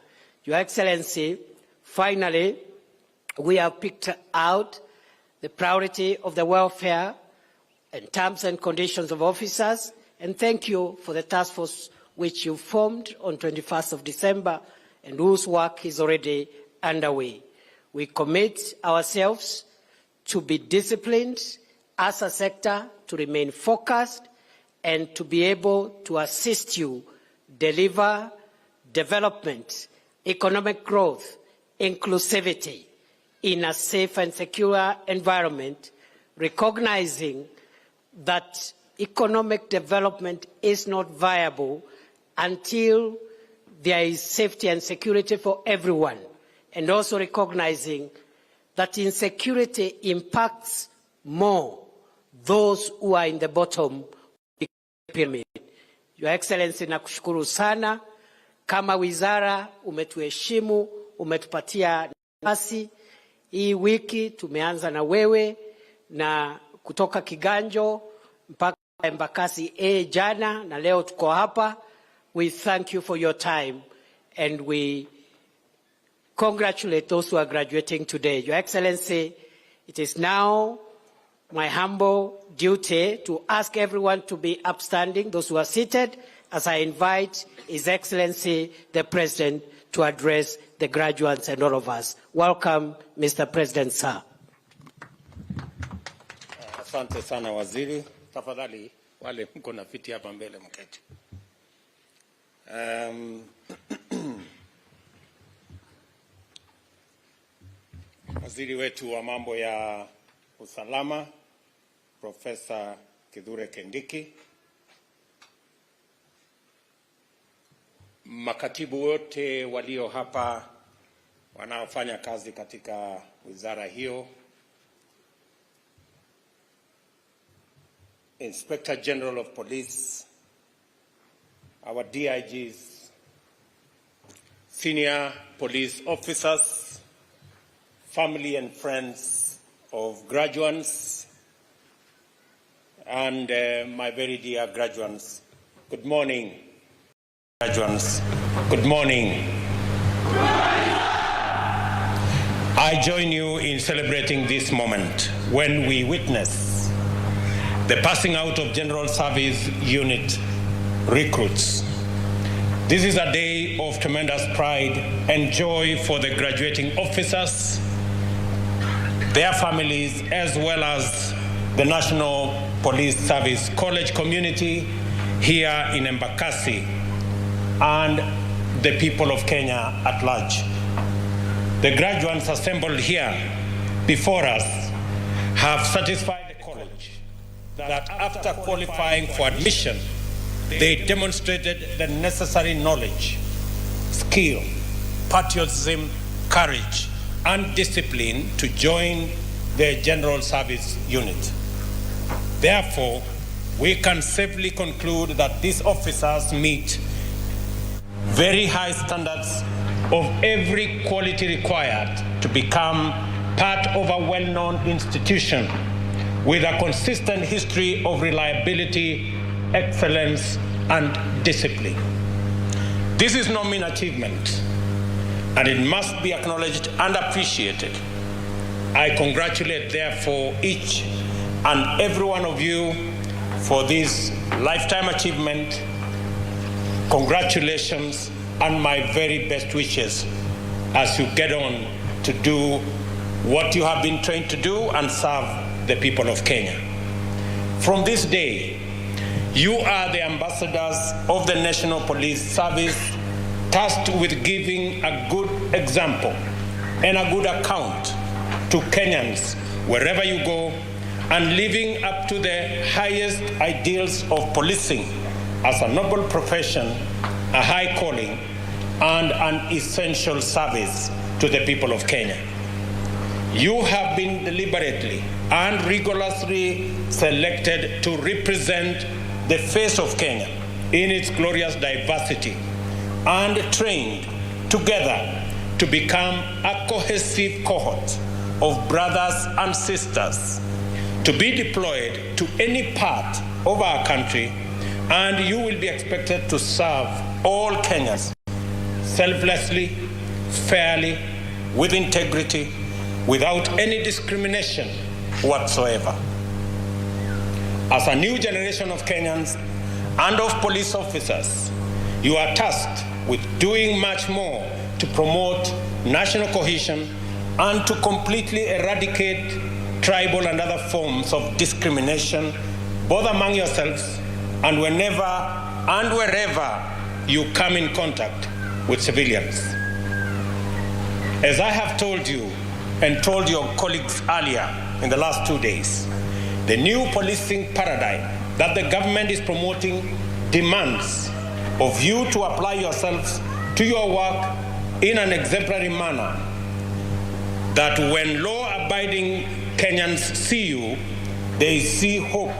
Speaker 6: Your Excellency, finally, we have picked out the priority of the welfare and terms and conditions of officers, and thank you for the task force which you formed on 21st of December and whose work is already underway. We commit ourselves to be disciplined as a sector, to remain focused, and to be able to assist you deliver development, economic growth, inclusivity in a safe and secure environment, recognizing that economic development is not viable until there is safety and security for everyone, and also recognizing that insecurity impacts more those who are in the bottom of the pyramid. Your Excellency, nakushukuru sana. Kama wizara umetuheshimu, umetupatia nafasi. Hii wiki tumeanza na wewe na kutoka Kiganjo mpaka Embakasi jana na leo tuko hapa. We thank you for your time and we congratulate those who are graduating today. Your Excellency, it is now my humble duty to ask everyone to be upstanding, those who are seated, as I invite His Excellency the President to address the graduates and all of us. Welcome, Mr. President, sir.
Speaker 8: Asante sana waziri. Tafadhali wale mko na viti hapa mbele mketi. Waziri wetu wa mambo ya usalama Profesa Kithure Kindiki, makatibu wote walio hapa wanaofanya kazi katika wizara hiyo, Inspector General of Police, our DIGs, senior police officers, family and friends of graduates, and my very dear graduates, good morning. Graduates, good morning. I join you in celebrating this moment when we witness the passing out of General Service Unit recruits. This is a day of tremendous pride and joy for the graduating officers, their families, as well as the National Police Service College community here in Embakasi and the people of Kenya at large. The graduates assembled here before us have satisfied the college that after qualifying for admission, they demonstrated the necessary knowledge, skill, patriotism, courage, and discipline to join the General Service Unit. Therefore, we can safely conclude that these officers meet very high standards of every quality required to become part of a well-known institution with a consistent history of reliability, excellence, and discipline. This is no mean achievement, and it must be acknowledged and appreciated. I congratulate, therefore, each and every one of you for this lifetime achievement. Congratulations and my very best wishes as you get on to do what you have been trained to do and serve the people of Kenya. From this day, you are the ambassadors of the National Police Service, tasked with giving a good example and a good account to Kenyans wherever you go, and living up to the highest ideals of policing as a noble profession, a high calling, and an essential service to the people of Kenya. You have been deliberately and rigorously selected to represent the face of Kenya in its glorious diversity, and trained together to become a cohesive cohort of brothers and sisters to be deployed to any part of our country, and you will be expected to serve all Kenyans selflessly, fairly, with integrity, without any discrimination whatsoever. As a new generation of Kenyans and of police officers, you are tasked with doing much more to promote national cohesion and to completely eradicate tribal and other forms of discrimination, both among yourselves and whenever and wherever you come in contact with civilians. As I have told you and told your colleagues earlier in the last 2 days, the new policing paradigm that the government is promoting demands of you to apply yourselves to your work in an exemplary manner, that when law-abiding Kenyans see you, they see hope,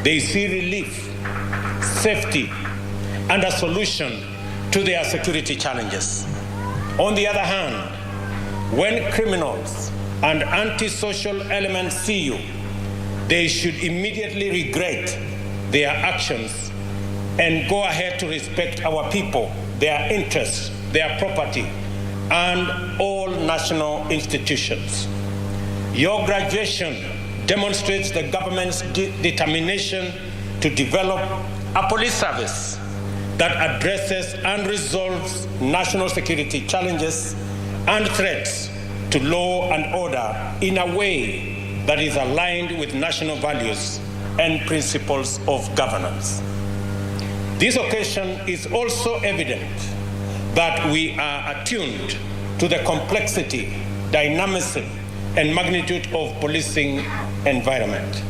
Speaker 8: they see relief, safety, and a solution to their security challenges. On the other hand, when criminals and antisocial elements see you, they should immediately regret their actions and go ahead to respect our people, their interests, their property, and all national institutions. Your graduation demonstrates the government's determination to develop a police service that addresses and resolves national security challenges and threats to law and order in a way that is aligned with national values and principles of governance. This occasion is also evident that we are attuned to the complexity, dynamism, and magnitude of policing environment.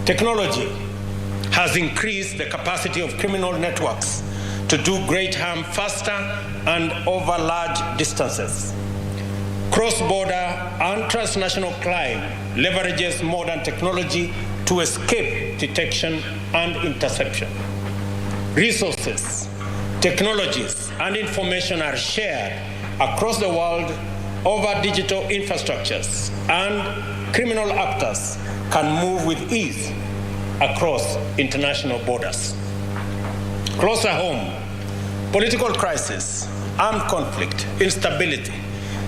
Speaker 8: Technology has increased the capacity of criminal networks to do great harm faster and over large distances. Cross-border and transnational crime leverages modern technology to escape detection and interception. Resources, technologies, and information are shared across the world over digital infrastructures, and criminal actors can move with ease across international borders. Closer home, political crisis, armed conflict, instability,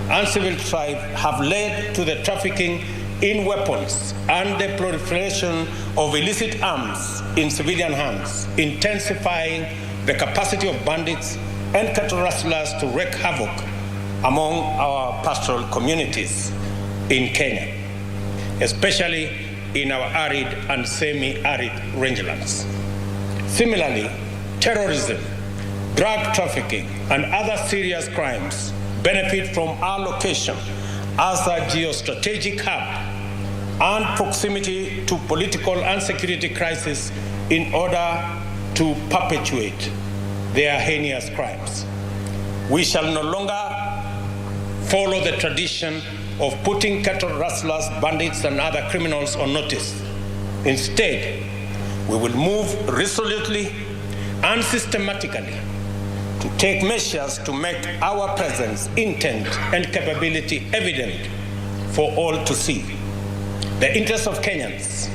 Speaker 8: and civil strife have led to the trafficking in weapons and the proliferation of illicit arms in civilian hands, intensifying the capacity of bandits and cattle rustlers to wreak havoc among our pastoral communities in Kenya, especially in our arid and semi-arid rangelands. Similarly, terrorism, drug trafficking, and other serious crimes benefit from our location as a geostrategic hub and proximity to political and security crises in order to perpetuate their heinous crimes. We shall no longer follow the tradition of putting cattle rustlers, bandits, and other criminals on notice. Instead, we will move resolutely and systematically to take measures to make our presence, intent, and capability evident for all to see. The interests of Kenyans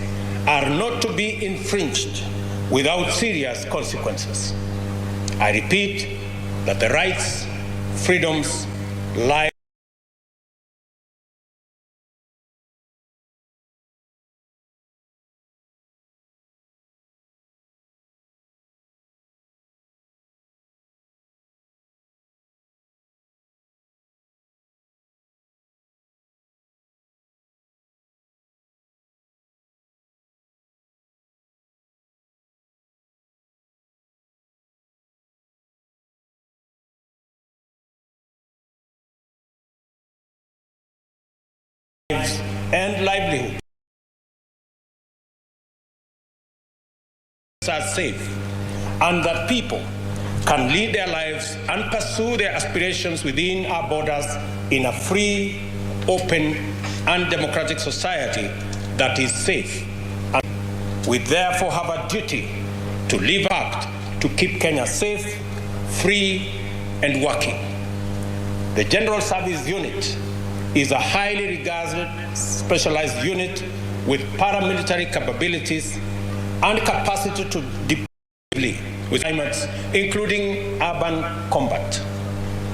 Speaker 8: are not to be infringed without serious consequences. I repeat that the rights, freedoms, lives, and livelihood are safe, and that people can lead their lives and pursue their aspirations within our borders in a free, open, and democratic society that is safe. And we therefore have a duty to live act to keep Kenya safe, free, and working. The General Service Unit is a highly regarded specialized unit with paramilitary capabilities and capacity to deploy with climates, including urban combat.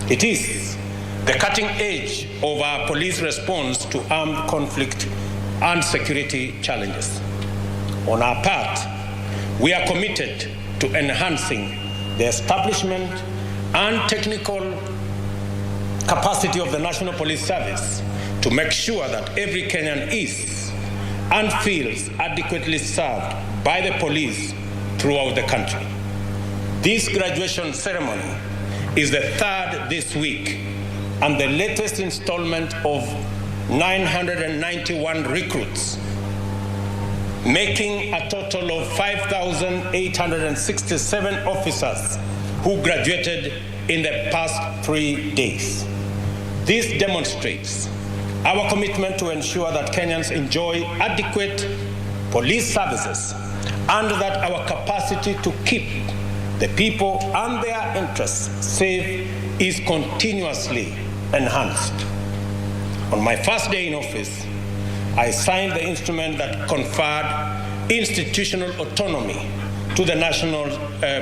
Speaker 8: It is the cutting edge of our police response to armed conflict and security challenges. On our part, we are committed to enhancing the establishment and technical capacity of the National Police Service to make sure that every Kenyan is and feels adequately served by the police throughout the country. This graduation ceremony is the third this week and the latest installment of 991 recruits, making a total of 5,867 officers who graduated in the past 3 days. This demonstrates our commitment to ensure that Kenyans enjoy adequate police services and that our capacity to keep the people and their interests safe is continuously enhanced. On my first day in office, I signed the instrument that conferred institutional autonomy to the National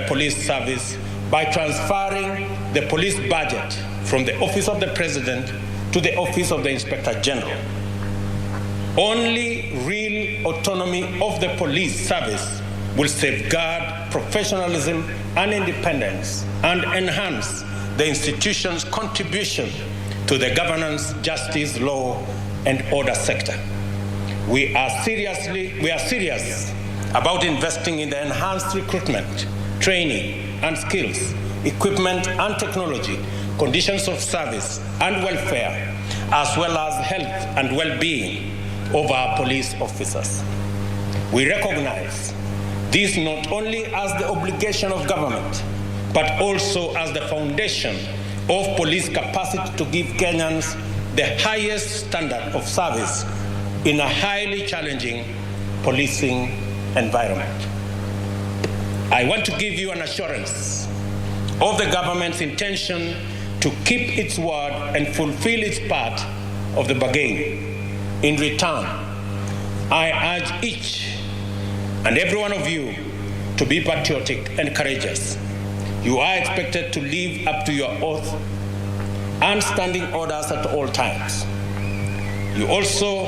Speaker 8: Police Service by transferring the police budget from the Office of the President to the Office of the Inspector General. Only real autonomy of the police service will safeguard professionalism and independence and enhance the institution's contribution to the governance, justice, law, and order sector. We are serious about investing in the enhanced recruitment, training, and skills, equipment and technology, conditions of service and welfare, as well as health and well-being of our police officers. We recognize this not only as the obligation of government, but also as the foundation of police capacity to give Kenyans the highest standard of service in a highly challenging policing environment. I want to give you an assurance of the government's intention to keep its word and fulfill its part of the bargain. In return, I urge each and every one of you to be patriotic and courageous. You are expected to live up to your oath and standing orders at all times. You also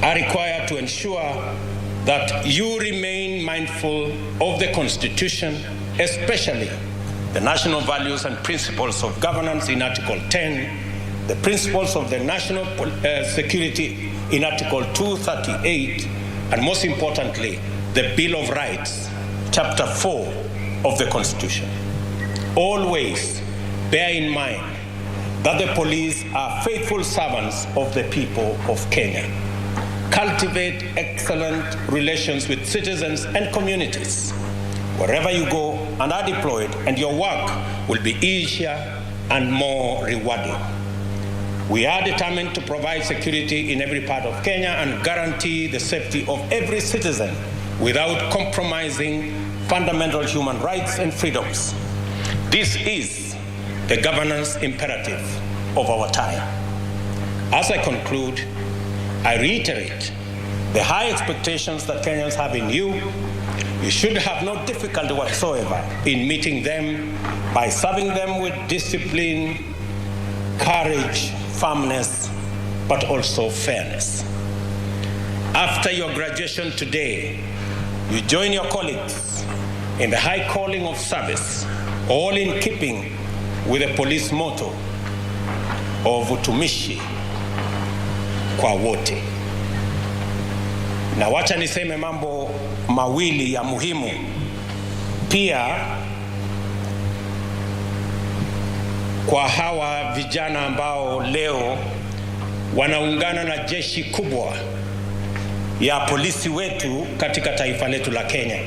Speaker 8: are required to ensure that you remain mindful of the Constitution, especially the national values and principles of governance in Article 10, the principles of the national security in Article 238, and most importantly, the Bill of Rights, Chapter 4 of the Constitution. Always bear in mind that the police are faithful servants of the people of Kenya. Cultivate excellent relations with citizens and communities wherever you go and are deployed, and your work will be easier and more rewarding. We are determined to provide security in every part of Kenya and guarantee the safety of every citizen without compromising fundamental human rights and freedoms. This is the governance imperative of our time. As I conclude, I reiterate the high expectations that Kenyans have in you. You should have no difficulty whatsoever in meeting them by serving them with discipline, courage, firmness, but also fairness. After your graduation today, you join your colleagues in the high calling of service, all in keeping with the police motto of utumishi kwa wote. Na wacha niseme mambo mawili ya muhimu pia kwa hawa vijana ambao leo wanaungana na jeshi kubwa ya polisi wetu katika taifa letu la Kenya.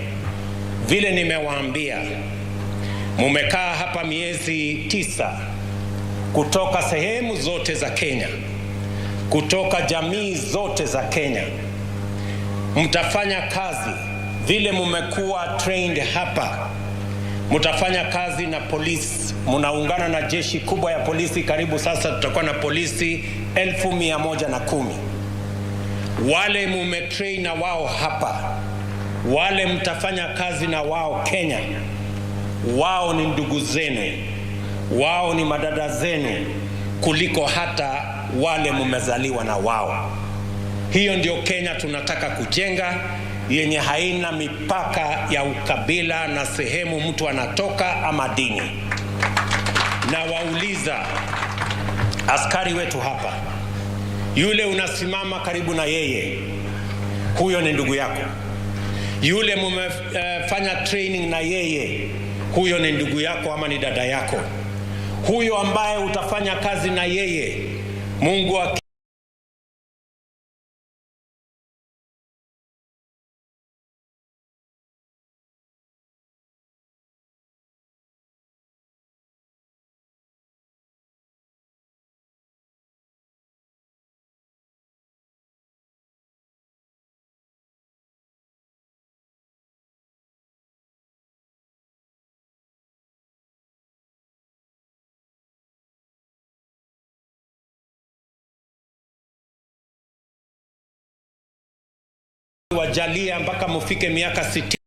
Speaker 8: Vile nimewaambia, mumekaa hapa miezi 9 kutoka sehemu zote za Kenya, kutoka jamii zote za Kenya. Mtafanya kazi vile mumekuwa trained hapa. Mtafanya kazi na polisi, munaungana na jeshi kubwa ya polisi. Karibu sasa tutakuwa na polisi 1110. Wale mumetrain na wao hapa, wale mtafanya kazi na wao Kenya, wao ni ndugu zenu, wao ni madada zenu kuliko hata wale mumezaliwa na wao. Hiyo ndio Kenya tunataka kujenga, yenye haina mipaka ya ukabila na sehemu mtu anatoka ama dini. Na wauliza askari wetu hapa, yule unasimama karibu na yeye, huyo ni ndugu yako. Yule mumefanya training na yeye, huyo ni ndugu yako ama ni dada yako. Huyo ambaye utafanya kazi na yeye, Mungu wajalia mpaka mufike miaka 60,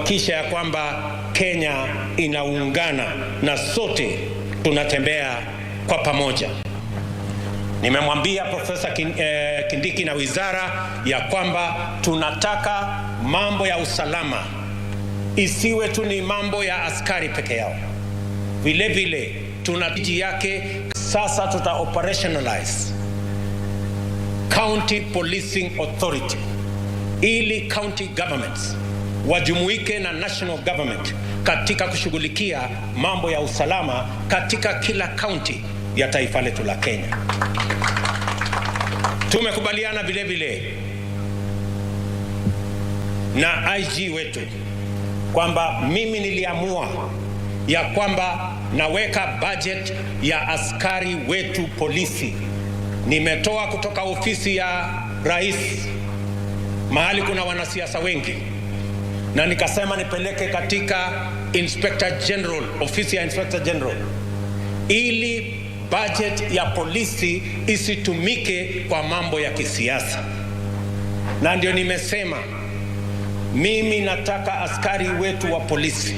Speaker 8: kisha ya kwamba Kenya inaungana na sote tunatembea kwa pamoja. Nimemwambia Profesa Kindiki na wizara ya kwamba tunataka mambo ya usalama isiwe tu ni mambo ya askari peke yao. Vile vile tunatiji yake sasa tuta operationalize County Policing Authority, ili county governments wajumuike na national government katika kushughulikia mambo ya usalama katika kila county ya taifa letu la Kenya. Tumekubaliana vile vile na IG wetu kwamba mimi niliamua ya kwamba naweka budget ya askari wetu polisi. Nimetoa kutoka ofisi ya rais, mahali kuna wanasiasa wengi, na nikasema nipeleke katika Inspector General, ofisi ya Inspector General, ili budget ya polisi isitumike kwa mambo ya kisiasa. Na ndio nimesema mimi nataka askari wetu wa polisi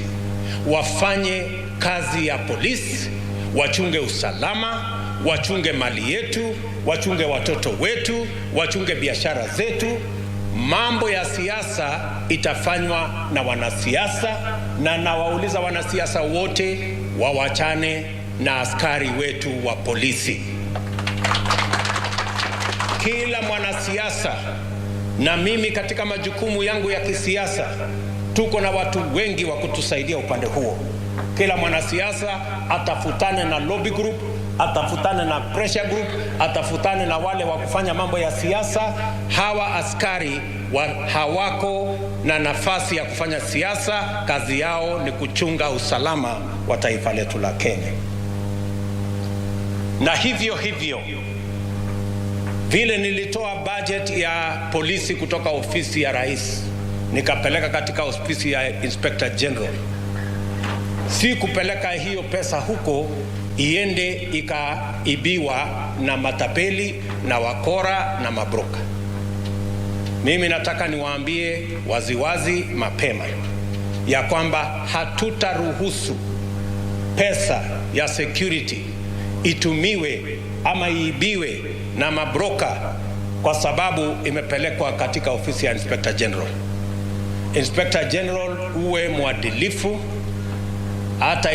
Speaker 8: wafanye kazi ya polisi, wachunge usalama, wachunge mali yetu, wachunge watoto wetu, wachunge biashara zetu. Mambo ya siasa itafanywa na wanasiasa, na nawauliza wanasiasa wote wawachane na askari wetu wa polisi. Kila mwanasiasa na mimi katika majukumu yangu ya kisiasa, tuko na watu wengi wa kutusaidia upande huo. Kila mwanasiasa atafutane na lobby group, atafutane na pressure group, atafutane na wale wa kufanya mambo ya siasa. Hawa askari hawako na nafasi ya kufanya siasa, kazi yao ni kuchunga usalama wa taifa letu la Kenya. Na hivyo vile nilitoa budget ya polisi kutoka ofisi ya rais nikapeleka katika ofisi ya Inspector General, si kupeleka hiyo pesa huko iende ikaibiwa na matapeli na wakora na mabroka. Mimi nataka niwaambie waziwazi mapema ya kwamba hatutaruhusu pesa ya security itumiwe ama iibiwe na mabroka kwa sababu imepelekwa katika ofisi ya Inspector General. Inspector General uwe mwadilifu, hata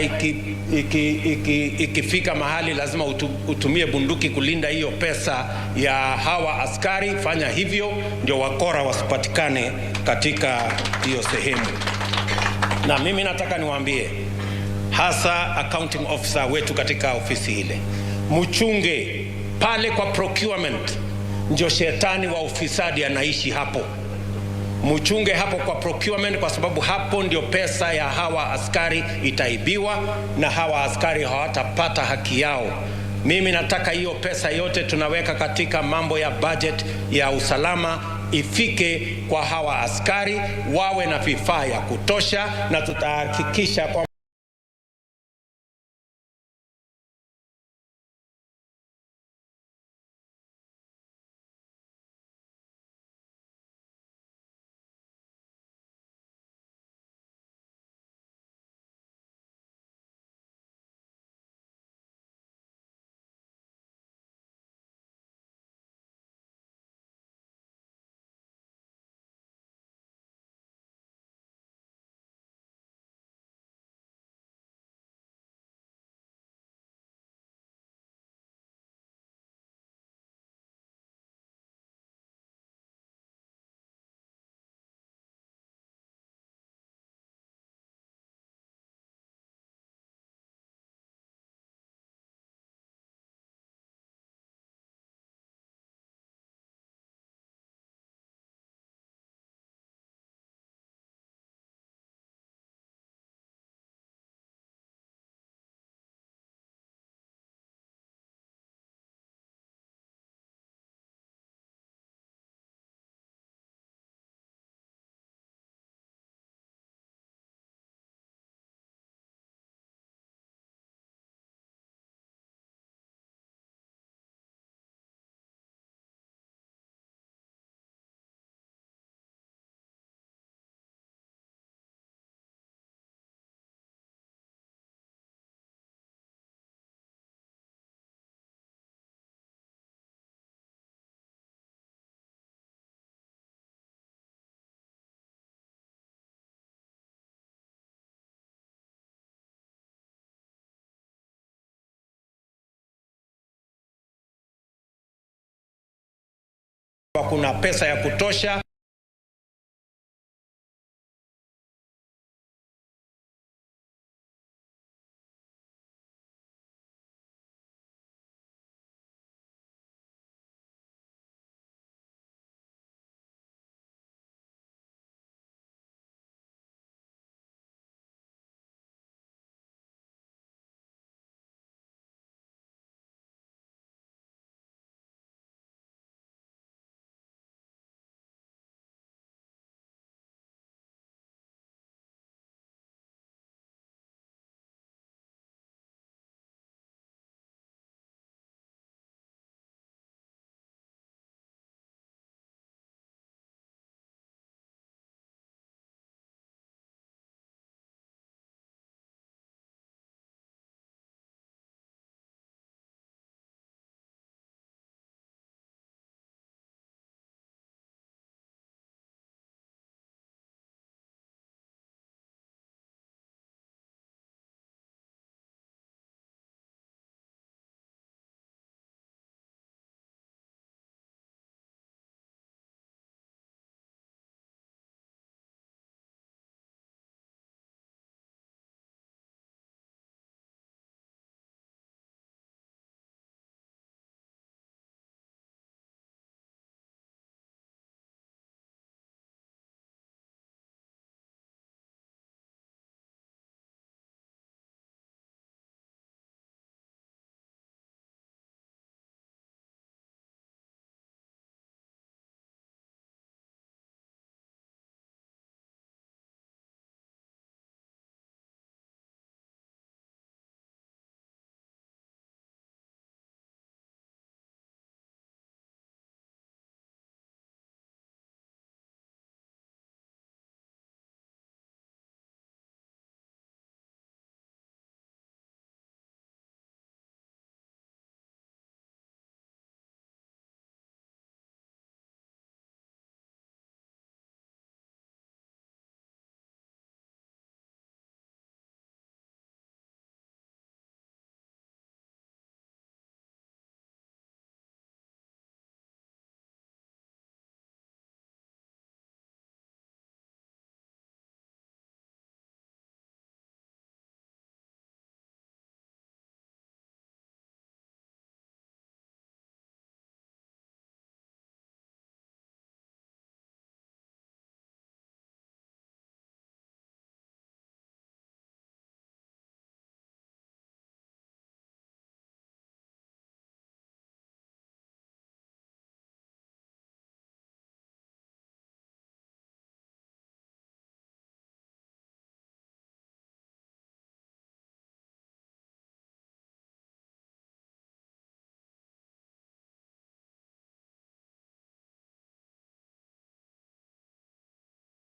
Speaker 8: ikifika mahali lazima utumie bunduki kulinda hiyo pesa ya hawa askari, fanya hivyo ndio wakora wasipatikane katika hiyo sehemu. Na mimi nataka niwaambie hasa accounting officer wetu katika ofisi ile, mchunge pale kwa procurement, ndio shetani wa ufisadi anaishi hapo. Mchunge hapo kwa procurement, kwa sababu hapo ndio pesa ya hawa askari itaibiwa na hawa askari hawatapata haki yao. Mimi nataka hiyo pesa yote tunaweka katika mambo ya budget ya usalama ifike kwa hawa askari, wawe na vifaa ya kutosha, na tutahakikisha kwa kuna pesa ya kutosha.